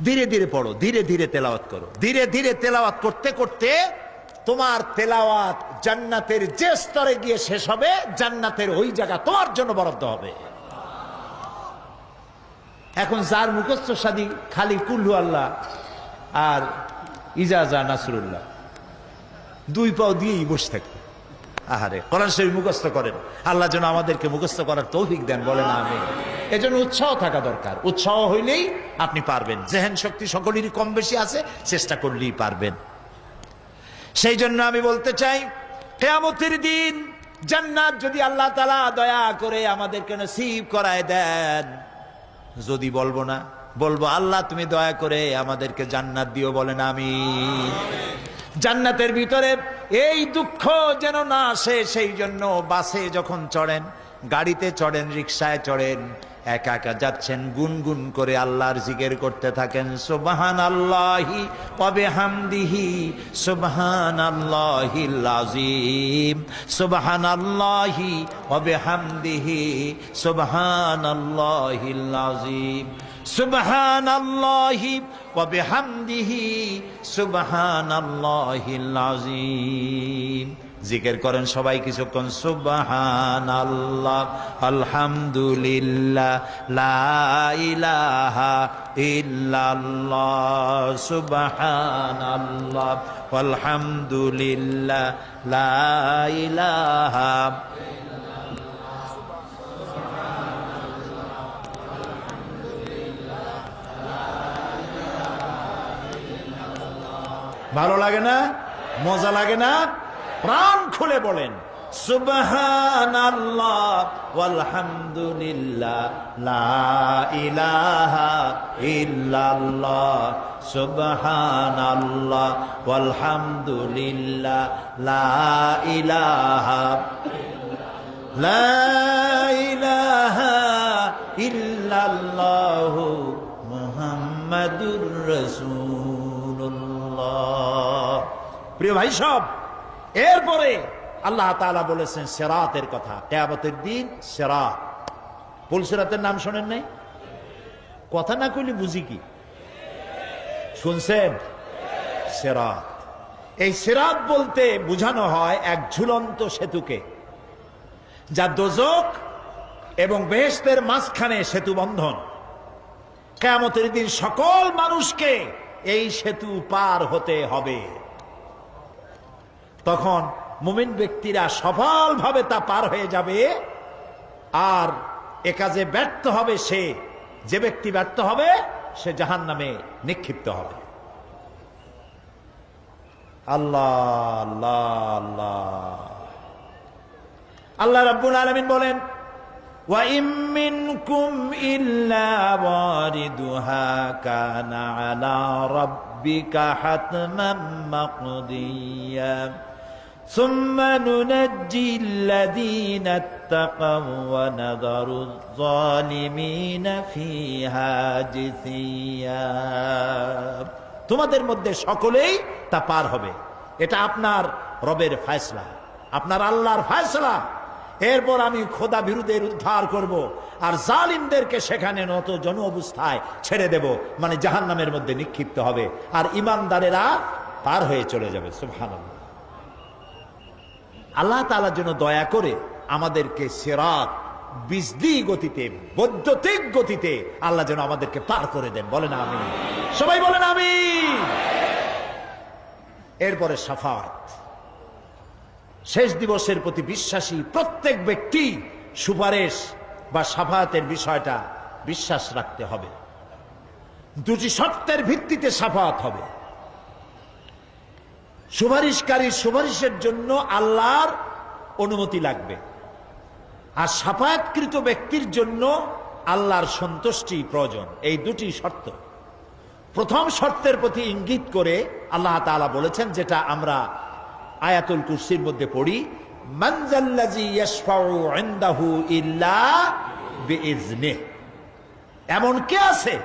ধীরে ধীরে পড়ো, ধীরে ধীরে তেলাওয়াত করো। ধীরে ধীরে তেলাওয়াত করতে করতে তোমার তেলাওয়াত জান্নাতের যে স্তরে গিয়ে শেষ হবে, জান্নাতের ওই জায়গা তোমার জন্য বরাদ্দ হবে। এখন যার মুখস্থ সাদি খালি কুল্লু আল্লাহ আর ইজাজা নাসরুল্লাহ, দুই পাও দিয়েই বসে থাকবে। আহারে, কোরআন শরীফ মুখস্থ করেন, আল্লাহ যেন আমাদেরকে মুখস্থ করার তৌফিক দেন, বলেন আমিন। এজন্য উৎসাহ থাকা দরকার। উৎসাহ হইলেই আপনি পারবেন। জেহেন শক্তি সকলেরই কম বেশি আছে, চেষ্টা করলেই পারবেন। সেই জন্য আমি বলতে চাই, কিয়ামতের দিন জান্নাত যদি আল্লাহ তাআলা দয়া করে আমাদেরকে নসিব করায় দেন, যদি বলবো না, বলবো আল্লাহ তুমি দয়া করে আমাদেরকে জান্নাত দিও, বলেন আমিন। জান্নাতের ভিতরে এই দুঃখ যেন না আসে, সেই জন্য বাসে যখন চড়েন, গাড়িতে চড়েন, রিকশায় চড়েন, একা একা যাচ্ছেন, গুনগুন করে আল্লাহর জিকির করতে থাকেন। সুবহানাল্লাহি ওয়া বিহামদিহি সুবহানাল্লাহিল আযীম, সুবহানাল্লাহি ওয়া বিহামদিহি সুবহানাল্লাহিল আযীম, সুবহানাল্লাহি ওয়া বিহামদিহি সুবহানাল্লাহিল আযীম। জিকির করেন সবাই কিছুক্ষণ। সুবহানাল্লাহ, আলহামদুলিল্লাহ, লা ইলাহা ইল্লাল্লাহ, সুবহানাল্লাহ, আলহামদুলিল্লাহ, লা ইলাহা। ভালো লাগে না? মজা লাগে না? প্রাণ খুলে বলেন সুবহানাল্লাহ ওয়ালহামদুলিল্লাহ, লা ইলাহা ইল্লাল্লাহ, সুবহানাল্লাহ ওয়ালহামদুলিল্লাহ, লা ইলাহা, লা ইলাহা ইল্লাল্লাহ, মুহাম্মাদুর রাসূলুল্লাহ। প্রিয় ভাই সব, এরপরে আল্লাহ তাআলা বলেছেন সিরাতের কথা। কিয়ামতের দিন সিরাত, পুলসিরাতের নাম শোনেন নাই? কথা না কইলে বুঝি কি? শুনছেন? সিরাত, এই সিরাত বলতে বোঝানো হয় এক ঝুলন্ত সেতুকে, যা দোজখ এবং বেহেশতের মাঝখানে সেতু বন্ধন। কিয়ামতের দিন সকল মানুষকে এই সেতু পার হতে হবে। তখন মুমিন ব্যক্তিরা সফলভাবে তা পার হয়ে যাবে। আর এ কাজে ব্যর্থ হবে সে, যে ব্যক্তি ব্যর্থ হবে সে জাহান্নামে নিক্ষিপ্ত হবে। আল্লাহ আল্লাহ আল্লাহ। আল্লাহ রাব্বুল আলামিন বলেন, ওয়া ইম মিনকুম ইল্লা ওয়ারিদুহা কানা আলা রাব্বিকা হাতমান মাকদিয়া সুম্মা নুনাজ্জিল্লাযীনা ইত্তাকাউ ওয়া নাযারুয যালিমিনা ফীহা জিসিয়া। তোমাদের মধ্যে সকলেই তা পার হবে। এটা আপনার রবের ফয়সালা, আপনার আল্লাহর ফয়সালা। এরপর আমি খোদা বিরুদ্ধের উদ্ধার করব, আর জালিমদেরকে সেখানে নত জন অবস্থায় ছেড়ে দেব, মানে জাহান্নামের মধ্যে নিক্ষিপ্ত হবে, আর ঈমানদারেরা পার হয়ে চলে যাবে। সুবহানাল্লাহ। আল্লাহ তাআলার জন্য দয়া করে আমাদেরকে সিরাত বিজলি গতিতে, বৈদ্যুতিক গতিতে আল্লাহ যেন আমাদেরকে পার করে দেন, বলেন আমিন। সবাই বলেন আমিন। এরপরে শাফাত, শেষ দিবসের প্রতি বিশ্বাসী প্রত্যেক ব্যক্তি সুপারিশ বা শাফাতের বিষয়টা বিশ্বাস রাখতে হবে। দুটি শর্তের ভিত্তিতে শাফাত হবে। সুপারিশকারী সুপারিশের জন্য আল্লাহর অনুমতি লাগবে, আর শাফায়াতকৃত ব্যক্তির জন্য আল্লাহর সন্তুষ্টি প্রয়োজন। এই দুটি শর্ত। প্রথম শর্তের প্রতি ইঙ্গিত করে আল্লাহ তাআলা বলেছেন, যেটা আমরা আয়াতুল কুরসির মধ্যে পড়ি, মান যাল্লাযী ইয়াশফাউ ইনদাহু ইল্লা বিইজনিহ। এমন কে আছে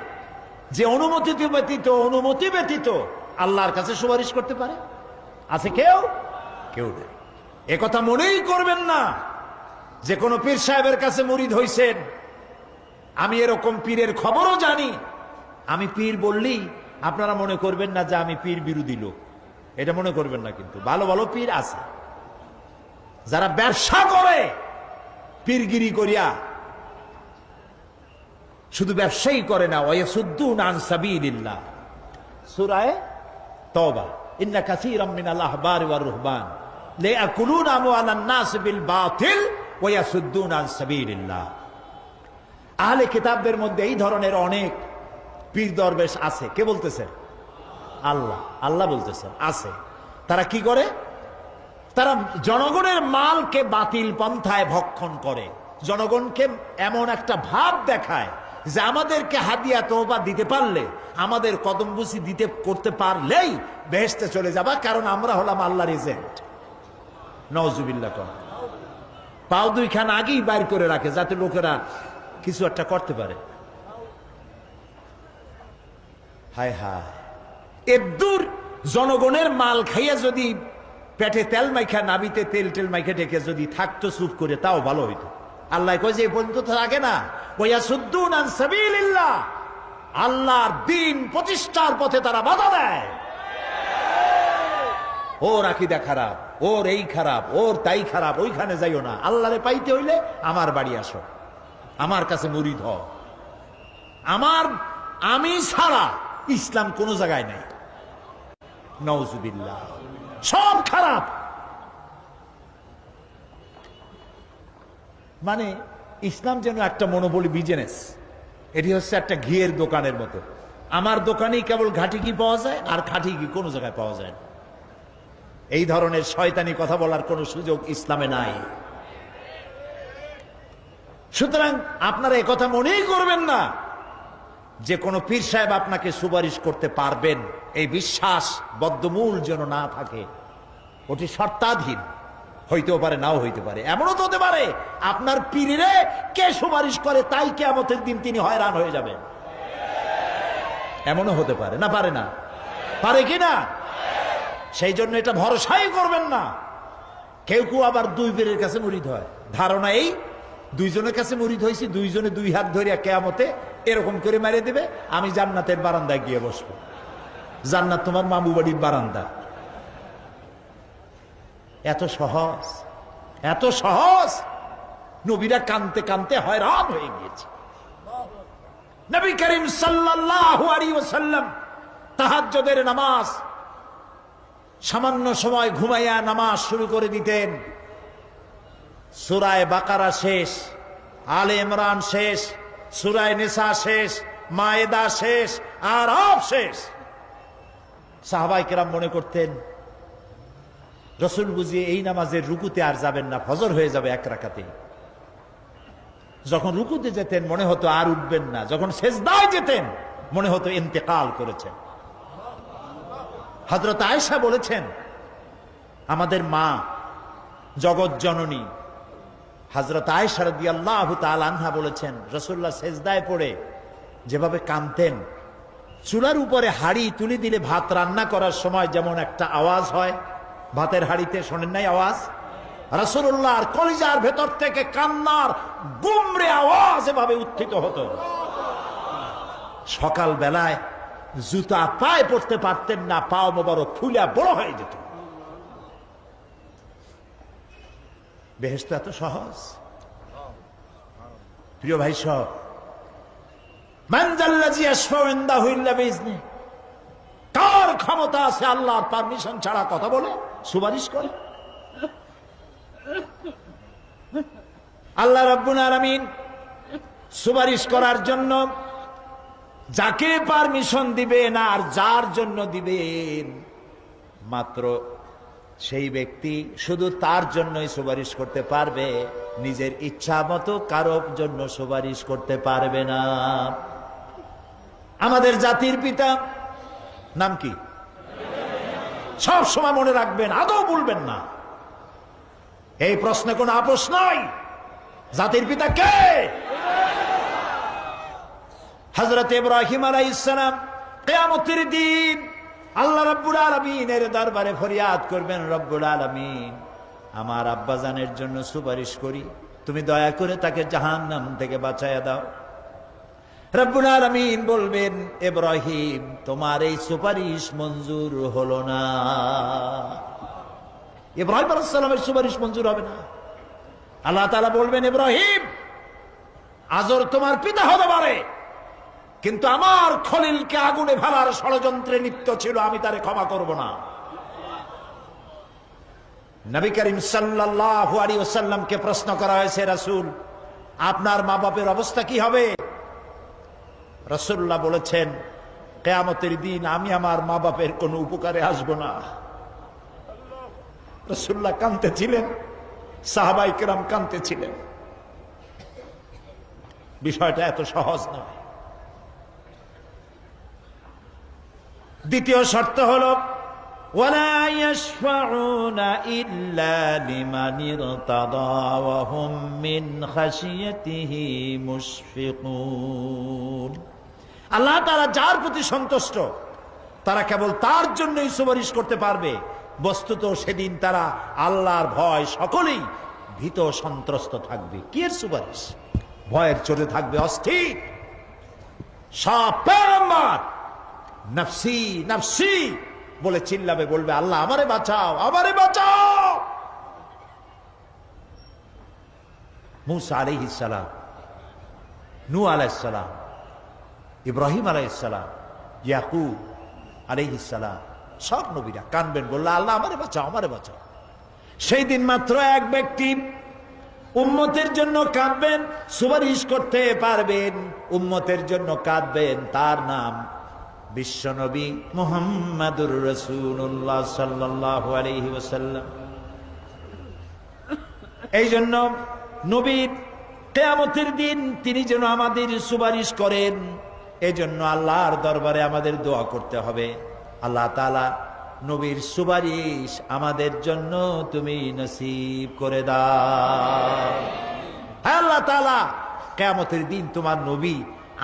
যে অনুমতি ব্যতীত আল্লাহর কাছে সুপারিশ করতে পারে? আছে কেউ? কেউ নেই। একথা মনেই করবেন না যে কোনো পীর সাহেবের কাছে মুরিদ হইছেন। আমি এরকম পীরের খবরও জানি, আমি পীর বললেই আপনারা মনে করবেন না যে আমি পীর বিরোধী লোক, এটা মনে করবেন না। কিন্তু ভালো ভালো পীর আছে যারা ব্যবসা করে পীরগিরি করিয়া, শুধু ব্যবসায়ী করে না, ওয়ায়াসুদ্দুনা আন সাবিলিল্লাহ। সূরা তাওবা, ইন্না কাসীরাম মিনাল আহবারি ওয়ার রুহবান লায়াকুলুনা আমওয়ালান নাস বিল বাতিল ওয়ায়াসুদ্দুনা আন সাবিলিল্লাহ। আহলে কিতাবদের মধ্যে এই ধরনের অনেক পীর দরবেশ আছে। কে বলতেছেন? আল্লাহ। আল্লাহ বলতেছেন আছে। তারা কি করে? তারা জনগণের মালকে বাতিল পন্থায় ভক্ষণ করে, জনগণকে এমন একটা ভাব দেখায় যে আমাদেরকে হাদিয়া তওবা দিতে পারলে, আমাদের কদমবুসি দিতে করতে পারলেই বেহেশতে চলে যাবা, কারণ আমরা হলাম আল্লাহর এজেন্ট। নাউজুবিল্লাহ। পাও দুইখান আগেই বাইর করে রাখে যাতে লোকেরা কিছু একটা করতে পারে। হায় হায়, এদূর জনগণের মাল খাইয়া যদি পেটে তেল মাইখা, নাবিতে তেল টেল মাইখা ডেকে যদি থাকতো চুপ করে, তাও ভালো হইতো। আল্লাহ কয় যে এই পর্যন্ত থাকে না, ওয়ায়াসুদ্দুনা আন সাবিলিল্লাহ, আল্লাহর দ্বীন প্রতিষ্ঠার পথে তারা বাধা দেয়। ওর আকীদা খারাপ, ওর এই খারাপ, ওর তাই খারাপ, ওইখানে যাইও না, আল্লাহরে পাইতে হইলে আমার বাড়ি আসো, আমার কাছে মুরিদ হও। আমি ছাড়া ইসলাম কোন জায়গায় নাই। নাউজুবিল্লাহ। সব খারাপ। মানে ইসলাম যেন একটা মনোপলি বিজনেস। এটি হচ্ছে একটা ঘিয়ের দোকানের মতো। আমার দোকানেই কেবল ঘাটি ঘি পাওয়া যায়, আর খাঁটি ঘি কোনো জায়গায় পাওয়া যায় না। এই ধরনের শয়তানি কথা বলার কোনো সুযোগ ইসলামে নাই। সুতরাং আপনারা একথা মনেই করবেন না যে কোনো পীর সাহেব আপনাকে সুপারিশ করতে পারবেন, এই বিশ্বাস বদ্ধমূল যেন না থাকে। ওটি শর্তাধীন, হইতেও পারে নাও হইতে পারে। এমনও তো হতে পারে আপনার পীরে কে সুপারিশ করে তাই কিয়ামতের দিন তিনি হয়রান হয়ে যাবেন। এমনও হতে পারে, না পারে না? পারে কি না? সেই জন্য এটা ভরসাই করবেন না। কেউ কেউ আবার দুই পীরের কাছে মুরিদ হয়, ধারণা এই দুইজনের কাছে মুরিদ হয়েছি, দুইজনে দুই হাত ধরিয়া কিয়ামতে এরকম করে মারিয়ে দেবে, আমি জান্নাতের বারান্দায় গিয়ে বসবো। জান্নাত তোমার মামু বাড়ির বারান্দা। এত সহজ, এত সহজ। নবীরা কানতে কানতে হয়রান হয়ে গিয়েছে। নবী করিম সাল্লাল্লাহু আলাইহি ওয়াসাল্লাম তাহাজ্জুদের নামাজ সামান্য সময় ঘুমাইয়া নামাজ শুরু করে দিতেন। সূরা বাকারা শেষ, আলে ইমরান শেষ, সূরা নিসা শেষ, মায়েদা শেষ, আরাফ শেষ। সাহাবায়ে কেরাম মনে করতেন রাসূল বুঝিয়ে এই নামাজের রুকুতে আর যাবেন না, ফজর হয়ে যাবে এক রাকাতে। যখন রুকুতে যেতেন মনে হতো আর উঠবেন না, যখন সেজদায় যেতেন মনে হতো ইন্তেকাল করেছেন। হযরত আয়েশা বলেছেন, আমাদের মা জগৎ জননী হযরত আয়েশা রাদিয়াল্লাহু তাআলা আনহা বলেছেন, রাসূলুল্লাহ সেজদায় পড়ে যেভাবে কাঁদতেন, চুলার উপরে হাড়ি তুলে দিলে ভাত রান্না করার সময় যেমন একটা আওয়াজ হয় ভাতের হাড়িতে, শোনেন নাই আওয়াজ? রাসূলুল্লাহর কলিজার ভেতর থেকে কান্নার গুমরে আওয়াজ এভাবে উত্থিত হতো। সকাল বেলায় জুতা পায়ে পড়তে পারতেন না, পাও মোবারক ফুলা বড় হয়ে যেত। বেহেশত এত সহজ। প্রিয় ভাই সব, মান যাল্লাযী ইয়াশফাউ ইনদাহু ইল্লা বিইজনিহি, কার ক্ষমতা আছে আল্লাহর পারমিশন ছাড়া কথা বলে সুপারিশ করে? আল্লাহ রাব্বুল আলামিন সুপারিশ করার জন্য যাকে পারমিশন দিবেন আর যার জন্য দিবেন মাত্র সেই ব্যক্তি শুধু তার জন্যই সুপারিশ করতে পারবে, নিজের ইচ্ছা মতো কারোর জন্য সুপারিশ করতে পারবে না। আমাদের জাতির পিতা নাম কি? সব সময় মনে রাখবেন, আদৌ ভুলবেন না। এই প্রশ্নে কোনো আপোষ নাই। জাতির পিতা কে? হযরত ইব্রাহিম আলাইহিস সালাম কিয়ামতের দিন আল্লাহ রাব্বুল আলামিনের দরবারে ফরিয়াদ করবেন, রব্বুল আলামিন আমার আব্বাজানের জন্য সুপারিশ করি, তুমি দয়া করে তাকে জাহান্নাম থেকে বাঁচায়া দাও। রব্বুল আলামিন বলবেন, ইব্রাহিম তোমার এই সুপারিশ মঞ্জুর হলো না। ইব্রাহিম আলাইহিস সালামের সুপারিশ মঞ্জুর হবে না। আল্লাহ তাআলা বলবেন, ইব্রাহিম আজর তোমার পিতা হতে পারে, কিন্তু আমার খলিলকে আগুনে ফেলার ষড়যন্ত্রে লিপ্ত ছিল, আমি তারে ক্ষমা করব না। নবী করিম সাল্লাল্লাহু আলাইহি ওয়াসাল্লামকে প্রশ্ন করা হয়েছে, রাসূল আপনার মা বাপের অবস্থা কি হবে? রাসূলুল্লাহ বলেছেন, কিয়ামতের দিন আমি আমার মা বাপের কোনো উপকারে আসব না। রাসূলুল্লাহ কাঁদতেছিলেন, সাহাবায়ে কেরাম কাঁদতেছিলেন। বিষয়টা এত সহজ নয়। দ্বিতীয় শর্ত হলো, ওয়ালা ইয়াশফাউনা ইল্লা লিমান ইরতাদা ওয়া হুম মিন খাশিয়াতিহি মুশফিকুন। আল্লাহ তাআলা যার প্রতি সন্তুষ্ট তারা কেবল তার জন্যই সুপারিশ করতে পারবে। বস্তুত সেদিন তারা আল্লাহর ভয় সকলেই ভীত সন্ত্রস্ত থাকবে। কি এর সুপারিশ? ভয়ের চোটে থাকবে অস্থির। সব পয়গম্বর নফসি নফসি বলে চিল্লাবে, বলবে আল্লাহ আমারে বাঁচাও, আমারে বাঁচাও। মুসা আলাইহিস সালাম, নূহ আলাইহিস সালাম, ইব্রাহিম আলাইহিস সালাম, ইয়াকুব আলাইহিস সালাম, সব নবীরা কানবেন, বললে আল্লাহ আমারে বাঁচাও, আমারে বাঁচাও। সেই দিন মাত্র এক ব্যক্তি উম্মতের জন্য কাঁদবেন, সুপারিশ করতে পারবেন, উম্মতের জন্য কাঁদবেন, তার নাম বিশ্বনবী মুহাম্মাদুর রাসূলুল্লাহ সাল্লাল্লাহু আলাইহি ওয়াসাল্লাম। এই জন্য নবীর কিয়ামতের দিন তিনি যেন আমাদের সুপারিশ করেন, এজন্য আল্লাহর দরবারে আমাদের দোয়া করতে হবে, আল্লাহ তাআলা নবীর সুপারিশ আমাদের জন্য তুমি নসিব করে দাও। হ্যাঁ আল্লাহ তাআলা, কিয়ামতের দিন তোমার নবী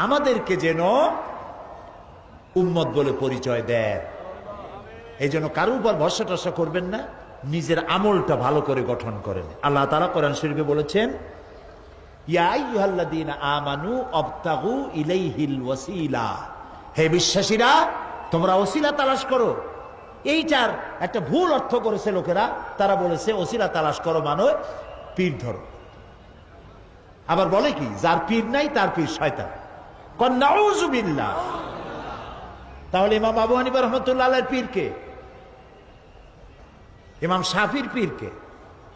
আমাদেরকে যেন উম্মত বলে পরিচয় দেয়। এই জন্য কারোর উপর ভরসা টরসা করবেন না, নিজের আমলটা ভালো করে গঠন করেন। আল্লাহ তাআলা কোরআন শরীফে বলেছেন, ইয়া আইয়ুহাল্লাযীনা আমানু আবতাগু ইলাইহিল ওয়াসিলা। হে বিশ্বাসীরা, তোমরা ওসিলা তালাশ করো। এইটার একটা ভুল অর্থ করেছে লোকেরা, তারা বলেছে ওসিলা তালাশ করো মানে পীর ধরো। আবার বলে কি, যার পীর নাই তার পীর শয়তান। কন নাউযু বিল্লাহ। তাহলে ইমাম আবু হানিফা রাহমাতুল্লাহ আলাইহির পীর কে? ইমাম শাফির পীর কে?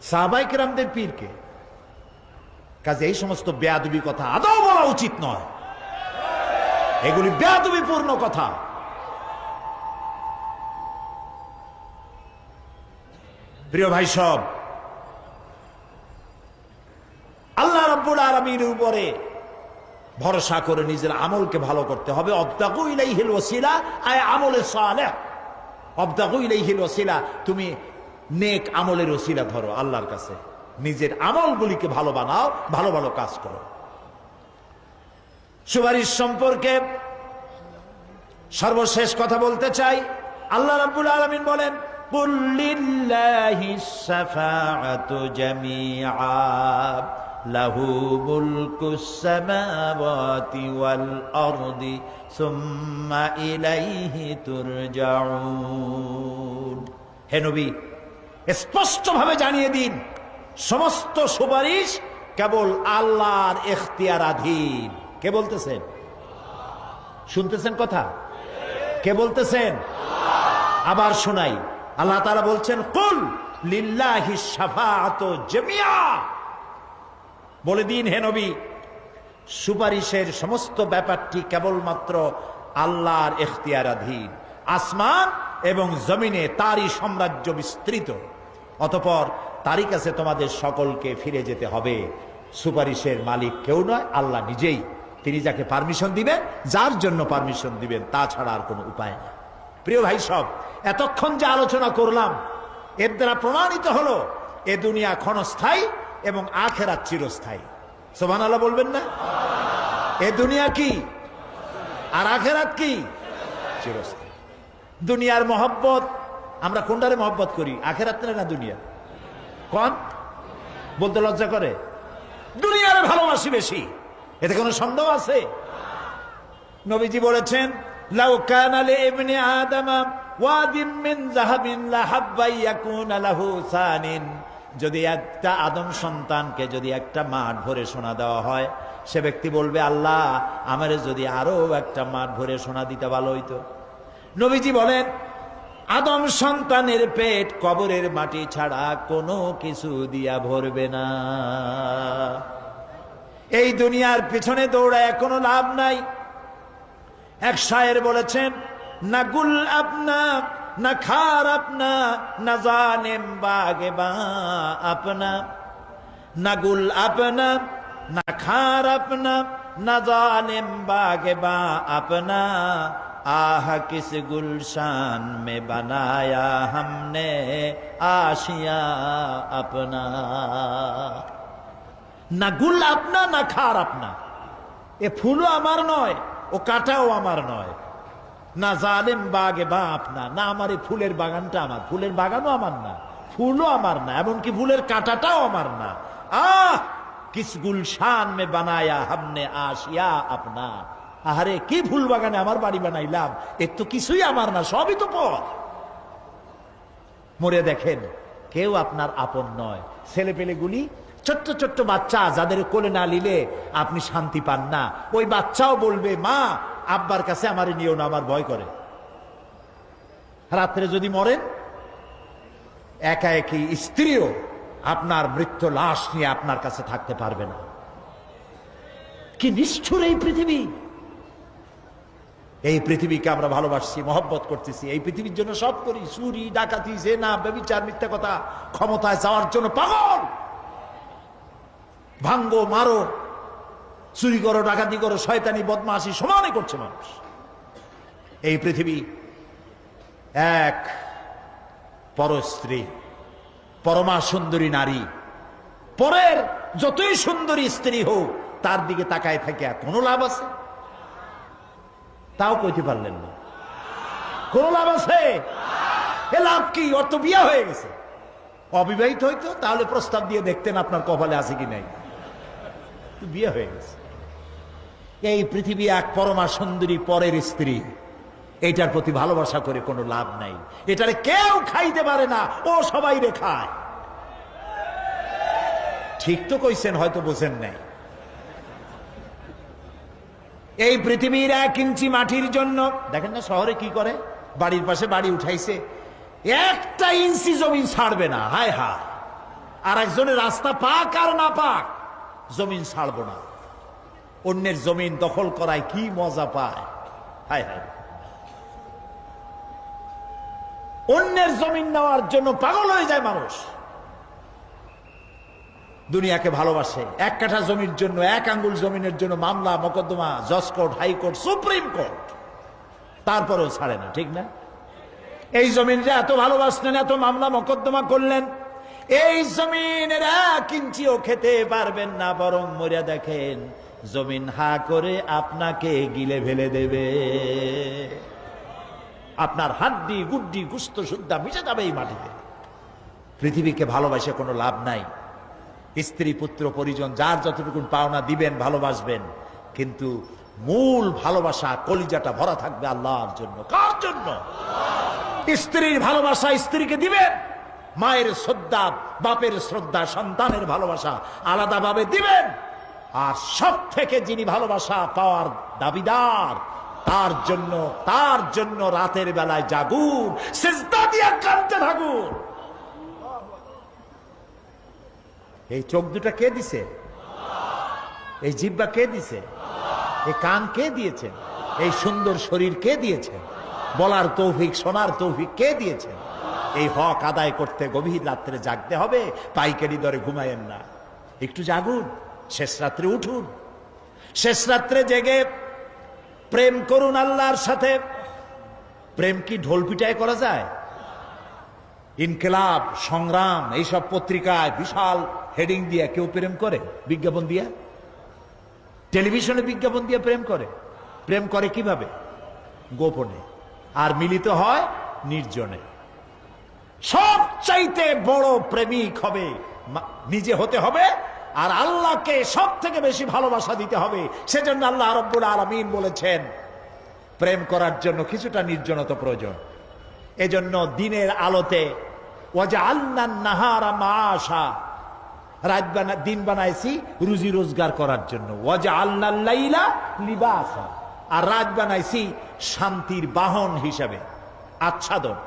সাহাবায়ে কেরামদের পীর কে? কাজে এই সমস্ত বেয়াদবি কথা আদৌ বলা উচিত নয়, এগুলি বেয়াদবিপূর্ণ কথা। প্রিয় ভাই সব, আল্লাহ রাব্বুল আলামিনের উপরে ভরসা করে নিজের আমলকে ভালো করতে হবে। অবতাগু ইলাইহিল ওয়াসিলা আয় আমলে সালেহ। অবতাগু ইলাইহিল ওয়াসিলা, তুমি নেক আমলের ওসিলা ধরো আল্লাহর কাছে, নিজের আমলগুলিকে ভালো বানাও, ভালো ভালো কাজ করো। সুপারিশ সম্পর্কে সর্বশেষ কথা বলতে চাই। আল্লাহ রাব্বুল আলামিন বলেন, কুল লিল্লাহিস শাফাআতু জামিআ লাহু মুলকুস সামাওয়াতি ওয়াল আরদি সুম্মা ইলাইহি তুরজাউন। হে নবী, স্পষ্টভাবে জানিয়ে দিন, সমস্ত সুপারিশ কেবল আল্লাহর ইখতিয়ারাধীন। কে বলতেছেন? শুনতেছেন কথা? কে বলতেছেন? আবার শোনাই। আল্লাহ তাআলা বলছেন, কুল লিল্লাহিস শাফাআতু জামিআ। বলে দিন হে নবী, সুপারিশের সমস্ত ব্যাপারটি কেবলমাত্র আল্লাহর ইখতিয়ারাধীন। আসমান এবং জমিনে তারই সাম্রাজ্য বিস্তৃত, অতঃপর তারই কাছে তোমাদের সকলকে ফিরে যেতে হবে। সুপারিশের মালিক কেউ নয়, আল্লাহ নিজেই। তিনি যাকে পারমিশন দিবেন, যার জন্য পারমিশন দিবেন, তাছাড়া আর কোনো উপায় নেই। প্রিয় ভাই সব, এতক্ষণ যে আলোচনা করলাম এর দ্বারা প্রমাণিত হলো এ দুনিয়া ক্ষণস্থায়ী এবং আখিরাত চিরস্থায়ী। সুবহানাল্লাহ বলবেন না? এ দুনিয়া কি আর আখিরাত কি? চিরস্থায়ী। দুনিয়ার মহব্বত আমরা কোনটারে মহব্বত করি, আখিরাত না দুনিয়া? কোন বলতে লজ্জা করে? দুনিয়ারে ভালোবাসি বেশি, এতে কোনো সন্দেহ আছে? নবীজি বলেছেন, লাউ কানা লিইবনি আদামা ওয়াদিম মিন যাহাবিন লাহাব্বা ইয়াকুনা লাহু সানিন, যদি একটা আদম সন্তানকে যদি একটা মাঠ ভরে সোনা দেওয়া হয়, সে ব্যক্তি বলবে, আল্লাহ আমারে যদি আরো একটা মাঠ ভরে সোনা দিতে ভালো হইতো। নবীজি বলেন, আদম সন্তানের পেট কবরের মাটি ছাড়া কোনো কিছু দিয়া ভরবে না। এই দুনিয়ার পিছনে দৌড়ায় কোনো লাভ নাই। এক শায়ের বলেছেন, না গুল আপনা না খার আপনা না জানেম বাগে বা আপনা, না গুল আপনা না খার আপনা না জানেম বাগে বা আপনা, আহ কিস গুলশান মে বানায়া हमने आशिया अपना। না গুল আপনা না খার আপনা, এ ফুলও আমার নয়, ও কাটাও আমার নয়। না জালেম বাগে বা আপনা, না আমার এই ফুলের বাগানটা আমার, ফুলের বাগানও আমার না, ফুলও আমার না, এমনকি ফুলের কাটাটাও আমার না। আহ কিস গুলশান মে বানায়া हमने आशिया अपना। আহারে কি ফুল বাগানে আমার বাড়ি বানাইলাম, এর তো কিছুই আমার না, সবই তো পর। মরে দেখেন কেউ আপনার আপন নয়। ছেলে পেলেগুলি, ছোট্ট ছোট্ট বাচ্চা যাদের কোলে না নিলে আপনি শান্তি পান না, ওই বাচ্চাও বলবে, মা আব্বার কাছে আমার নিও না, আমার ভয় করে। রাত্রে যদি মরেন, একা একই স্ত্রীও আপনার মৃত্যু লাশ নিয়ে আপনার কাছে থাকতে পারবে না। কি নিষ্ঠুর এই পৃথিবী! এই পৃথিবীকে আমরা ভালোবাসছি, মহব্বত করতেছি, এই পৃথিবীর জন্য সব করি, চুরি ডাকাতি জেনা ব্যভিচার মিথ্যা কথা, ক্ষমতায় যাওয়ার জন্য পাগল। ভাঙ্গো মারো, চুরি করো, ডাকাতি করো, শয়তানি বদমাশি সমানে করছে মানুষ। এই পৃথিবী এক পরস্ত্রী, পরমা সুন্দরী নারী, পরের যতই সুন্দরী স্ত্রী হোক তার দিকে তাকায় থাকে কোনো লাভ আছে? তাও কইতে পারলেন না। কোন লাভ আছে? এ লাভ কি? ওর তো বিয়ে হয়ে গেছে। অবিবাহিত হইতো তাহলে প্রস্তাব দিয়ে দেখতেন আপনার কপালে আছে কি নাই। বিয়ে হয়ে গেছে। এই পৃথিবী এক পরমা সুন্দরী পরের স্ত্রী, এটার প্রতি ভালোবাসা করে কোনো লাভ নাই। এটারে কেউ খাইতে পারে না, ও সবাই রে খায়। ঠিক তো কইছেন, হয়তো বোঝেন নাই। এই পৃথিবীর 1 ইঞ্চি মাটির জন্য দেখেন না শহরে কি করে, বাড়ির পাশে বাড়ি উঠাইছে, 1 ইঞ্চি জমি ছাড়বে না। হায় হায়, আর একজনের রাস্তা পাক আর না পাক, জমিন ছাড়বো না। অন্যের জমিন দখল করায় কি মজা পায়। হায় হায়, অন্যের জমিন নেওয়ার জন্য পাগল হয়ে যায় মানুষ। দুনিয়াকে ভালোবাসে, 1 কাঠা জমির জন্য, 1 আঙ্গুল জমিনের জন্য মামলা মোকদ্দমা, জজ কোর্ট, হাইকোর্ট, সুপ্রিম কোর্ট, তারপরেও ছাড়ে না। ঠিক না? এই জমিনটা এত ভালোবাসলেন, এত মামলা মোকদ্দমা করলেন, এই জমিনের 1 ইঞ্চিও খেতে পারবেন না, বরং মরিয়া দেখেন জমিন হা করে আপনাকে গিলে ফেলে দেবে। আপনার হাড্ডি গুড্ডি গুস্ত সুদ্ধা মিশে যাবে এই মাটিতে। পৃথিবীকে ভালোবাসে কোনো লাভ নাই। স্ত্রী পুত্র পরিজন যার যতটুকু পাওনা দিবেন, ভালোবাসবেন, কিন্তু মূল ভালোবাসা, কলিজাটা ভরা থাকবে আল্লাহর জন্য। কার জন্য? স্ত্রীর ভালোবাসা স্ত্রীকে দিবেন, মায়ের শ্রদ্ধা, বাপের শ্রদ্ধা, সন্তানের ভালোবাসা আলাদাভাবে দিবেন। আর সব থেকে যিনি ভালোবাসা পাওয়ার দাবিদার, তার জন্য রাতের বেলায় জাগুন, সিজদা দিয়ে কাঁদতে থাকুন। এই চোখ দুটা কে দিছে? এই জিহ্বা কে দিছে? এই কান কে দিয়েছেন? এই সুন্দর শরীর কে দিয়েছেন? বলার তৌফিক, শোনার তৌফিক কে দিয়েছেন? এই হক আদায় করতে গভীর রাত্রে জাগতে হবে, পাইকারি দরে ঘুমায়েন না, একটু জাগুন, শেষ রাত্রে উঠুন, শেষ রাত্রে জেগে প্রেম করুন আল্লাহর সাথে। প্রেম কি ঢোল পিটায় করা যায়? ইনকিলাব, সংগ্রাম, এইসব পত্রিকায় বিশাল হেডিং দিয়ে কেউ প্রেম করে? বিজ্ঞাপন দিয়ে, টেলিভিশনে বিজ্ঞাপন দিয়ে প্রেম করে। প্রেম করে কিভাবে? গোপনে, আর মিলিত হয় নির্জনে। সবচাইতে বড় প্রেমিক হবে নিজে হতে হবে, আর আল্লাহকে সব থেকে বেশি ভালোবাসা দিতে হবে। সেজন্য আল্লাহ রাব্বুল আলামিন বলেছেন, প্রেম করার জন্য কিছুটা নির্জনতা প্রয়োজন। এজন্য দিনের আলোতে ওয়াজআলনান নাহারা মাআশা, দিন বানাইছি রুজি রোজগার করার জন্য। ওয়াজআলনাল লাইলা লিবাসা, আর রাত বানাইছি শান্তির বাহন হিসাবে, আচ্ছাদন।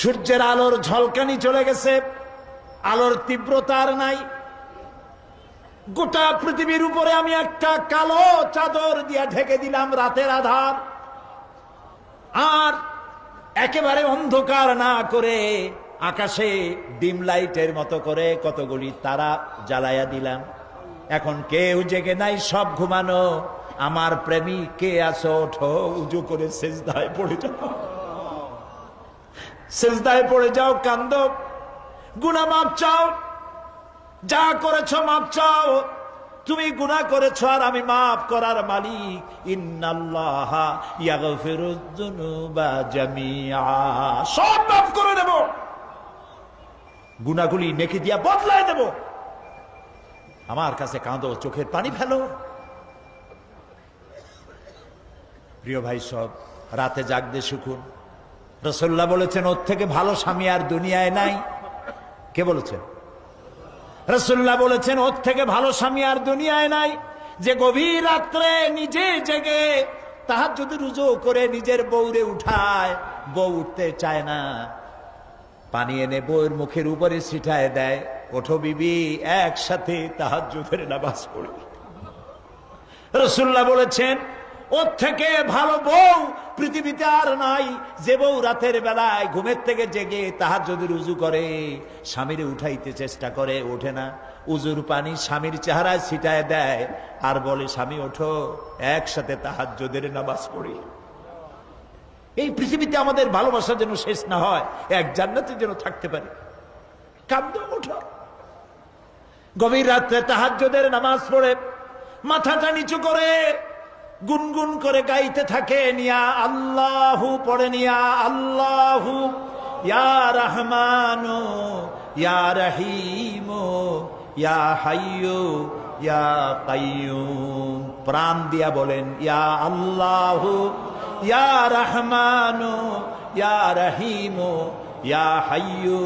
সূর্যের আলোর ঝলকানি চলে গেছে, আলোর তীব্রতা আর নাই। গোটা পৃথিবীর উপরে আমি একটা কালো চাদর দিয়া ঢেকে দিলাম রাতের আধার, আর একেবারে অন্ধকার না করে আকাশে ডিম লাইটের মতো করে কতগুলি তারা জ্বালায়া দিলাম। এখন কেউ জেগে নাই, সব ঘুমানো। আমার প্রেমিক কে আছো, ওঠো, উজু করে সেজদায় পড়ে যাও, সেজদায় পড়ে যাও, কান্দো, গুনাহ মাপ চাও, যা করেছো মাপ চাও। তুমি গুনাহ করেছো আর আমি মাফ করার মালিক। ইন্নাল্লাহা ইয়াগফিরুয যুনুবা জামিআ, সব মাফ করে দেব, গুনাহগুলি নেকি দিয়া বদলায় দেব। আমার কাছে কাঁদো, চোখের পানি ফেলো। প্রিয় ভাই, সব রাতে জাগতে শিখুন। রাসূলুল্লাহ বলেছেন ওর থেকে ভালো স্বামী আর দুনিয়ায় নাই। কে বলেছেন? রাসূলুল্লাহ বলেছেন ওর থেকে ভালো স্বামী আর দুনিয়ায় নাই, যে গভীর রাত্রে নিজে জেগে তাহাজ্জুদ রুজু করে নিজের বউরে উঠায়, বউ উঠতে চায় না, পানি এনে বউয়ের মুখের উপরে ছিটায় দেয়, ওঠো বিবি, একসাথে তাহাজ্জুদের নামাজ পড়ি। রাসূলুল্লাহ বলেছেন ওর থেকে ভালো বউ পৃথিবীতে আর নাই, যে বউ রাতের বেলায় ঘুমের থেকে জেগে তাহাজ্জুদের উজু করে, স্বামীরে উঠাইতে চেষ্টা করে, ওঠে না, উজুর পানি স্বামীর চেহারায় ছিটায় দেয় আর বলে স্বামী ওঠো, একসাথে তাহাজ্জুদের নামাজ পড়ি। এই পৃথিবীতে আমাদের ভালোবাসা যেন শেষ না হয়, এক জান্নাতে যেন থাকতে পারে। কাঁদো, ওঠো। গভীর রাত্রে তাহাজ্জুদের নামাজ পড়ে মাথাটা নিচু করে গুনগুন করে গাইতে থাকে, নিয়া আল্লাহু পড়ে, নিয়া আল্লাহু ইয়া রহমানু ইয়া রহিমু ইয়া হাইয়ু ইয়া কাইয়ুম। প্রাণ দিয়া বলেন ইয়া আল্লাহু ইয়া রহমানু ইয়া রহিমু ইয়া হাইয়ু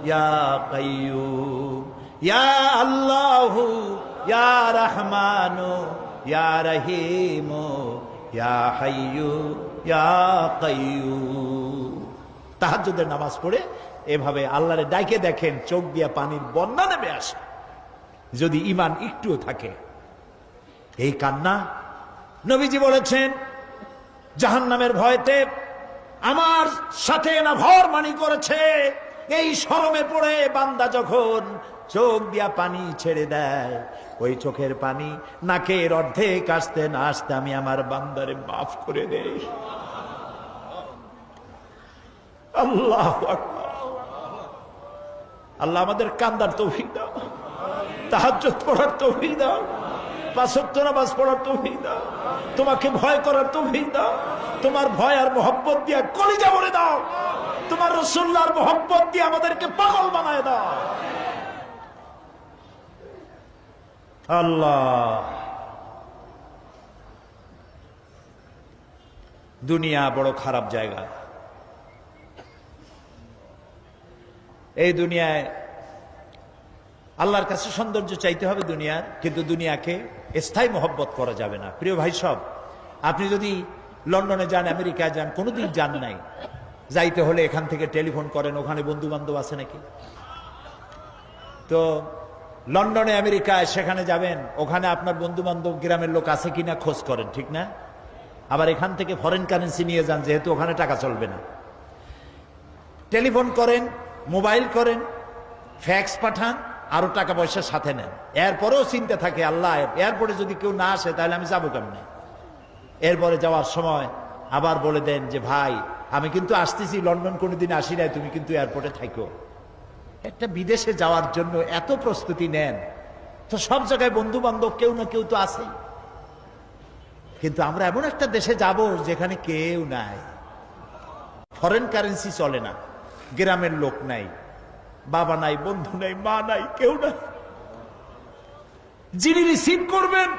ইয়া কাইয়ুম। ইয়া আল্লাহু ইয়া রহমানু ইয়া রহিমু ইয়া হাইয়ু ইয়া কাইয়ুম। তাহাজ্জুদের নামাজ পড়ে এভাবে আল্লাহরে ডাকে দেখেন, চোখ দিয়া পানির বন্যা নেমে আসে, যদি ঈমান একটুও থাকে। এই কান্না, নবীজি বলেছেন জাহান্নামের ভয়তে আমার সাথে না ভরমানি করেছে। এই শরমে পড়ে বান্দা যখন চোখ দিয়া পানি ছেড়ে দেয়, ওই চোখের পানি নাকের অর্ধেক আসতে না আসতে আমি আমার বান্দারে মাফ করে দেই। আল্লাহু আকবার। আল্লাহ আমাদের কান্দার তৌফিক দাও, তাহাজ্জুদ পড়ার তৌফিক দাও, পাঁচ ওয়াক্ত নামাজ পড়ার তৌফিক দাও, তোমাকে ভয় করার তৌফিক দাও, তোমার ভয় আর মোহব্বত দিয়ে কলিজা ভরে দাও, তোমার রাসূলুল্লাহর মোহব্বত দিয়ে আমাদেরকে পাগল বানায় দাও। আল্লাহ, দুনিয়া বড় খারাপ জায়গা। এই দুনিয়ায় আল্লাহর কাছে সৌন্দর্য চাইতে হবে দুনিয়ার, কিন্তু দুনিয়াকে স্থায়ী মহব্বত করা যাবে না। প্রিয় ভাই সব, আপনি যদি লন্ডনে যান, আমেরিকায় যান, কোনোদিন যান নাই, যাইতে হলে এখান থেকে টেলিফোন করেন, ওখানে বন্ধু বান্ধব আছে নাকি। তো লন্ডনে আমেরিকায় সেখানে যাবেন, ওখানে আপনার বন্ধু বান্ধব গ্রামের লোক আছে কিনা খোঁজ করেন, ঠিক না? আবার এখান থেকে ফরেন কারেন্সি নিয়ে যান, যেহেতু ওখানে টাকা চলবে না। টেলিফোন করেন, মোবাইল করেন, ফ্যাক্স পাঠান, আরো টাকা পয়সা সাথে নেন। এরপরেও চিন্তা থাকে আল্লাহ, এরপরে যদি কেউ না আসে তাহলে আমি যাবো কেমনে। এরপরে যাওয়ার সময় আবার বলে দেন যে ভাই আমি কিন্তু আসতেছি, লন্ডন কোনোদিন আসি নাই, তুমি কিন্তু এয়ারপোর্টে থাকো। একটা বিদেশে যাওয়ার জন্য এত প্রস্তুতি নেন, তো সব জায়গায় বন্ধু বান্ধব কেউ না কেউ তো আছেই। কিন্তু আমরা এমন একটা দেশে যাব যেখানে কেউ নাই, ফরেন কারেন্সি চলে না, গ্রামের লোক নাই, বাবা নাই, বন্ধু নাই, মা নাই, কেউ নাই। যিনি রিসিভ করবেন,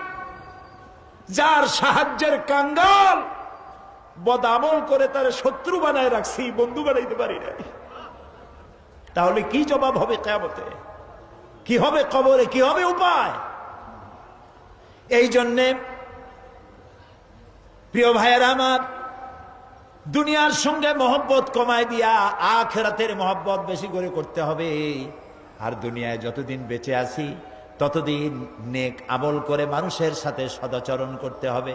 যার সাহায্যের কাঙ্গাল বদামল করে তার শত্রু বানায় রাখছি, বন্ধু বানাইতে পারি নাই। তাহলে কি জবাব হবে কিয়ামতে? কি হবে কবরে? কি হবে উপায়? এই জন্যে প্রিয় ভাইয়েরা আমার, দুনিয়ার সঙ্গে মহব্বত কমায় দিয়া আখিরাতের মহব্বত বেশি করে করতে হবে। আর দুনিয়ায় যতদিন বেঁচে আছি ততদিন নেক আমল করে মানুষের সাথে সদাচরণ করতে হবে।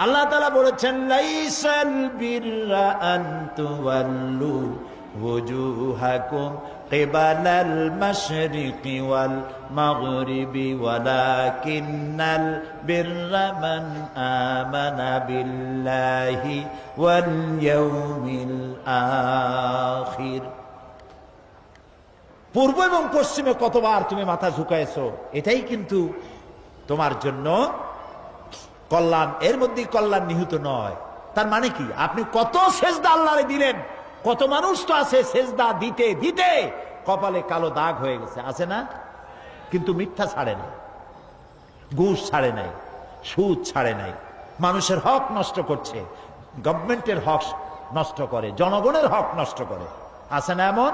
আল্লাহ তাআলা বলেছেন, লাইসাল বিররা আন তুওয়াল্লু ওয়াজুহাকুম কিবালাল মাশরিকি ওয়াল মাগরিবি ওয়ালাকিন্নাল বিররা মান আমানা বিল্লাহি ওয়াল ইয়াউমিল আখির। পূর্ব এবং পশ্চিমে কতবার তুমি মাথা ঝুঁকাইছো, এটাই কিন্তু তোমার জন্য কল্যাণ। এর মধ্যে কল্যাণ নিহিত নয়। তার মানে কি? আপনি কত সেজদা আল্লাহরে দিলেন, কত মানুষ তো আছে সেজদা দিতে দিতে কপালে কালো দাগ হয়ে গেছে, আছে না? কিন্তু মিথ্যা ছাড়ে নাই, ঘুষ ছাড়ে নাই, সুদ ছাড়ে নাই, মানুষের হক নষ্ট করছে, গভর্নমেন্টের হক নষ্ট করে, জনগণের হক নষ্ট করে, আছে না এমন?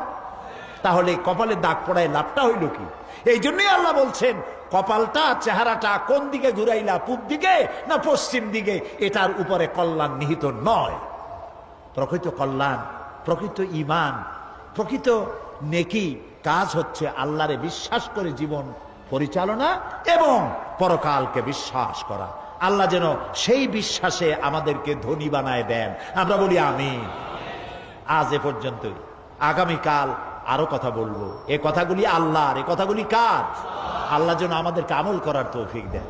তাহলে কপালে দাগ পড়ায় লাভটা হইল কি? এই জন্যই আল্লাহ বলছেন, কপালটা চেহারাটা কোন দিকে ঘুরাইলা, পূব দিকে না পশ্চিম দিকে, এটার উপরে কল্যাণ নিহিত নয়। প্রকৃত কল্যাণ, প্রকৃত ঈমান, প্রকৃত নেকি কাজ হচ্ছে আল্লাহরে বিশ্বাস করে জীবন পরিচালনা এবং পরকালকে বিশ্বাস করা। আল্লাহ যেন সেই বিশ্বাসে আমাদেরকে ধনী বানায় দেন, আমরা বলি আমিন। আজ এ পর্যন্তই, আগামীকাল আরো কথা বলবো। এ কথাগুলি আল্লাহর, এ কথাগুলি কার? আল্লাহ যেন আমাদেরকে আমল করার তৌফিক দেন।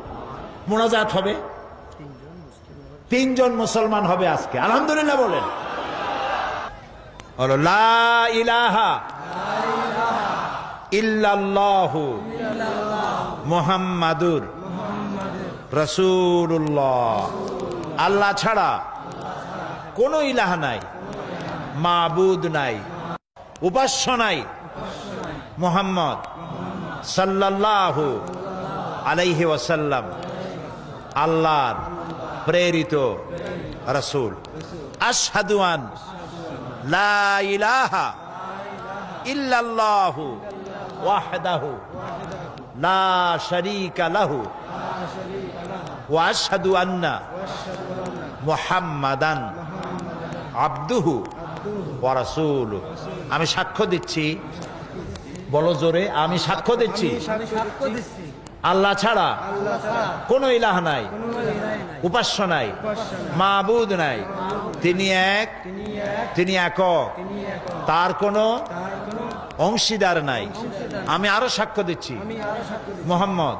মোনাজাত হবে, 3 জন মুসলমান হবে আজকে, আলহামদুলিল্লাহ বলেন। লা ইলাহা ইল্লাল্লাহু মুহাম্মাদুর রাসূলুল্লাহ। আল্লাহ ছাড়া কোনো ইলাহ নাই, মাবুদ নাই, উপাস্য নাই। মুহাম্মদ সাল্লাল্লাহু আলাইহি ওয়াসাল্লাম আল্লাহর প্রেরিত রাসূল। আশহাদু আন লা ইলাহা ইল্লাল্লাহু ওয়াহদাহু লা শারীকা লাহু ওয়া আশহাদু আন্না মুহাম্মাদান আবদুহু ওয়া রাসূলুহু। আমি সাক্ষ্য দিচ্ছি, বলো জোরে, আমি সাক্ষ্য দিচ্ছি আল্লাহ ছাড়া কোনো ইলাহ নাই, উপাস্য নাই, মাবুদ নাই, তিনি এক, তিনি একক, তার কোনো অংশীদার নাই। আমি আরো সাক্ষ্য দিচ্ছি মুহাম্মদ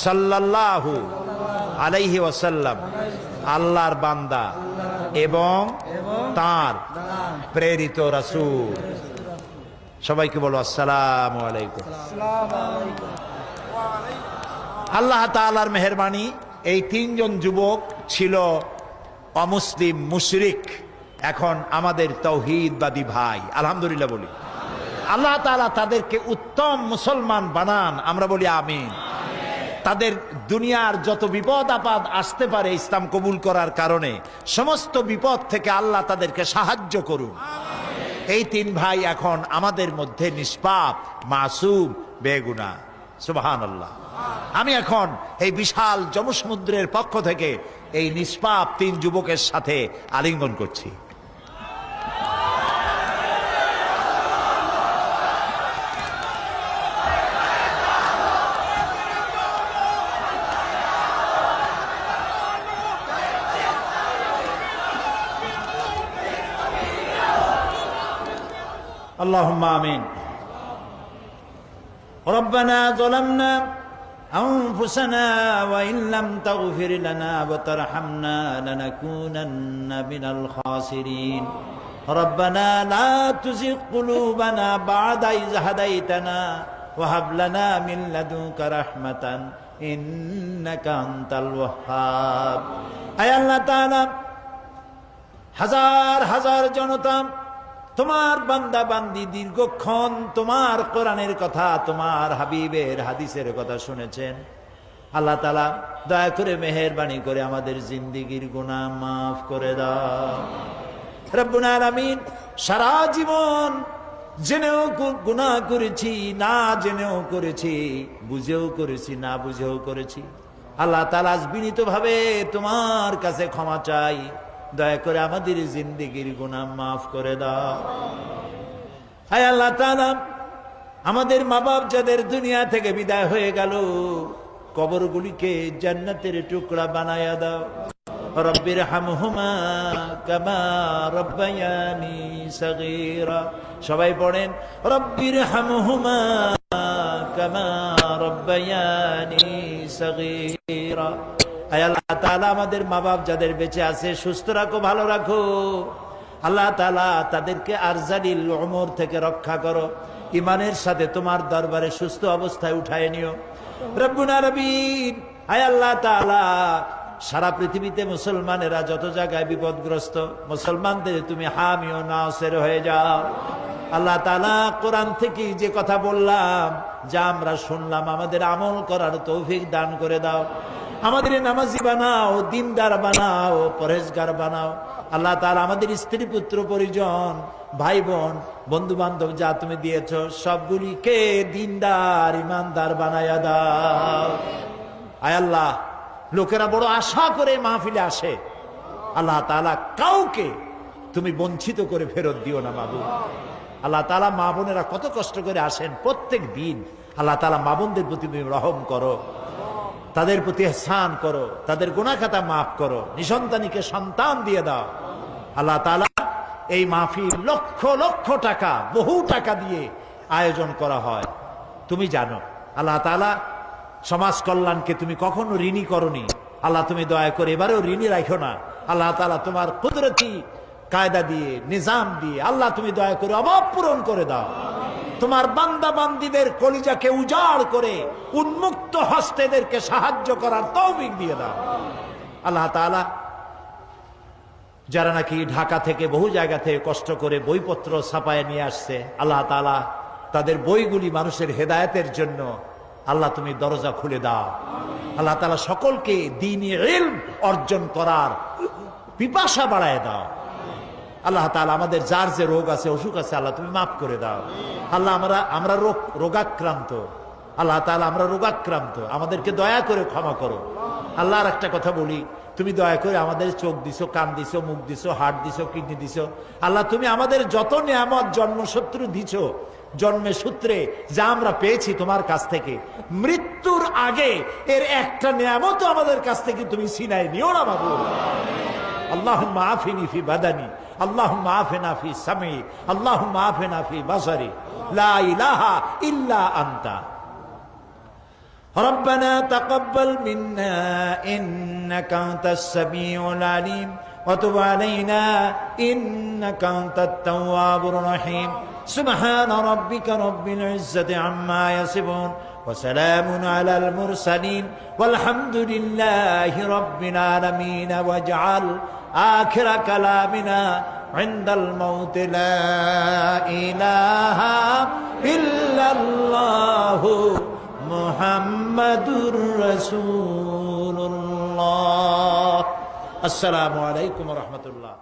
সাল্লাল্লাহু আলাইহি ওয়াসাল্লাম আল্লাহর বান্দা এবং তার প্রেরিত রাসূল। সবাইকে বলো আসসালামু আলাইকুম। আল্লাহ তাআলার মেহেরবানি, এই 3 জন যুবক ছিল অমুসলিম, মুশরিক, এখন আমাদের তাওহীদবাদী ভাই, আলহামদুলিল্লাহ বলি। আল্লাহ তাআলা তাদেরকে উত্তম মুসলমান বানান, আমরা বলি আমিন। তাদের দুনিয়ার যত বিপদ আপদ আসতে পারে ইসলাম কবুল করার কারণে, সমস্ত বিপদ থেকে আল্লাহ তাদেরকে সাহায্য করুন। এই 3 ভাই এখন আমাদের মধ্যে নিষ্পাপ, মাসুম, বেগুনাহ, সুবহানাল্লাহ। আমি এখন এই বিশাল জনসমুদ্রের পক্ষ থেকে এই নিষ্পাপ 3 যুবকের সাথে আলিঙ্গন করছি। اللهم آمين. ربنا ظلمنا أنفسنا وإن لم تغفر لنا وترحمنا لنكونن من الخاسرين. ربنا لا تزغ قلوبنا بعد إذ هديتنا وهب لنا من لدنك رحمة إنك أنت الوهاب. أي الله تعالى হাজার হাজার জনতা তোমার বান্দা বান্দি দীর্ঘক্ষণ তোমার কোরআনের কথা, তোমার হাবিবের হাদিসের কথা শুনেছেন। আল্লাহ তাআলা দয়া করে মেহেরবানি করে আমাদের জিন্দেগীর গুনাহ মাফ করে দাও। রব্বুল আলামিন, সারা জীবন জেনেও গুনাহ করেছি, না জেনেও করেছি, বুঝেও করেছি, না বুঝেও করেছি। আল্লাহ তাআলা বিনীতভাবে তোমার কাছে ক্ষমা চাই, দয়া করে আমাদের জিন্দেগীর গুনাহ মাফ করে দাও। হায় আল্লাহ তাআলা, আমাদের মা বাপ যাদের দুনিয়া থেকে বিদায় হয়ে গেল, কবরগুলিকে জান্নাতের টুকরা বানায়া দাও। রব্বির হামহুমা কামা রব্বায়ানি সগীরা। সবাই পড়েন, রব্বির হামহুমা কামা রব্বায়ানি সগীরা। আয় আল্লাহ তাআলা, আমাদের মা বাপ যাদের বেঁচে আছে সুস্থ রাখো, ভালো রাখো। আল্লাহ তাআলা তাদেরকে আরজালিল উমর থেকে রক্ষা করো, ইমানের সাথে তোমার দরবারে সুস্থ অবস্থায় উঠায় নিও। রব্বুল আলামিন, আয় আল্লাহ তাআলা, সারা পৃথিবীতে মুসলমানেরা যত জায়গায় বিপদগ্রস্ত, মুসলমানদের তুমি হামি ও নাসির হয়ে যাও। আল্লাহ তাআলা, কোরআন থেকে যে কথা বললাম, যা আমরা শুনলাম, আমাদের আমল করার তৌফিক দান করে দাও। আমাদের নামাজি বানাও, দিনদার বানাও, পরহেজগার বানাও। আল্লাহ তাআলা, আমাদের স্ত্রী পুত্র পরিজন, ভাই বোন, বন্ধু বান্ধব যা তুমি দিয়েছ, সবগুলিকে দিনদার ইমানদার বানায়া দাও। আয় আল্লাহ, লোকেরা বড় আশা করে মাহফিলে আসে, আল্লাহ তাআলা কাউকে তুমি বঞ্চিত করে ফেরত দিও না মাবুদ। আল্লাহ তাআলা, মা বোনেরা কত কষ্ট করে আসেন প্রত্যেক দিন, আল্লাহ তাআলা মা বোনদের প্রতি তুমি রহম করো, তাদের প্রতি ইহসান করো, তাদের গুনাহ খাতা মাফ করো, নিসন্তানীকে সন্তান দিয়ে দাও। আল্লাহ তাআলা, এই মাহফিল লক্ষ লক্ষ টাকা, বহু টাকা দিয়ে আয়োজন করা হয়, তুমি জানো। আল্লাহ তাআলা, সমাজ কল্যাণকে তুমি কখনো ঋণী করনি। আল্লাহ, তুমি দয়া করে এবারেও ঋণী রাখো না। আল্লাহ তাআলা, তোমার কুদরতি কায়দা দিয়ে, নিজাম দিয়ে, আল্লাহ তুমি দয়া করে অভাব পূরণ করে দাও। তোমার বান্দা বান্দীদের কলিজাকে উজাড় করে উন্মুক্ত হস্তেদেরকে সাহায্য করার তৌফিক দিয়ে দাও। আল্লাহ তাআলা, যারা নাকি ঢাকা থেকে বহু জায়গা থেকে কষ্ট করে বইপত্র ছাপায় নিয়ে আসছে, আল্লাহ তাআলা, তাদের বইগুলি মানুষের হেদায়েতের জন্য আল্লাহ তুমি দরজা খুলে দাও। আল্লাহ তাআলা, সকলকে দ্বীনি ইলম অর্জন করার পিপাসা বাড়ায় দাও। আল্লাহ তাআলা, আমাদের যার যে রোগ আছে, অসুখ আছে, আল্লাহ তুমি মাফ করে দাও। আল্লাহ, আমরা রোগাক্রান্ত, আল্লাহ তাআলা, আমরা রোগাক্রান্ত, আমাদেরকে দয়া করে ক্ষমা করো। আল্লাহ, আর একটা কথা বলি, তুমি দয়া করে আমাদের চোখ দিছো, কান দিছো, মুখ দিছো, হার্ট দিছো, কিডনি দিছো। আল্লাহ, তুমি আমাদের যত নিয়ামত জন্মসূত্র দিছো, জন্মের সূত্রে যা আমরা পেয়েছি তোমার কাছ থেকে, মৃত্যুর আগে এর একটা নিয়ামত আমাদের কাছ থেকে তুমি ছিনাই নিও না মাবুদ। আল্লাহুম্মা আফিনি ফি বাদানি, আল্লাহুম্মা আফিনা ফি সামি, আল্লাহুম্মা আফিনা ফি বাসারি, লা ইলাহা ইল্লা আনতা। ربنا تقبل منا إنك أنت السميع العليم وتب علينا إنك أنت التواب الرحيم سبحان ربك رب العزة عما يصفون وسلام على المرسلين والحمد لله رب العالمين واجعل آخر كلامنا عند الموت لا إله إلا الله মুহাম্মাদুর রাসূলুল্লাহ। আসসালামু আলাইকুম ওয়া রাহমাতুল্লাহ।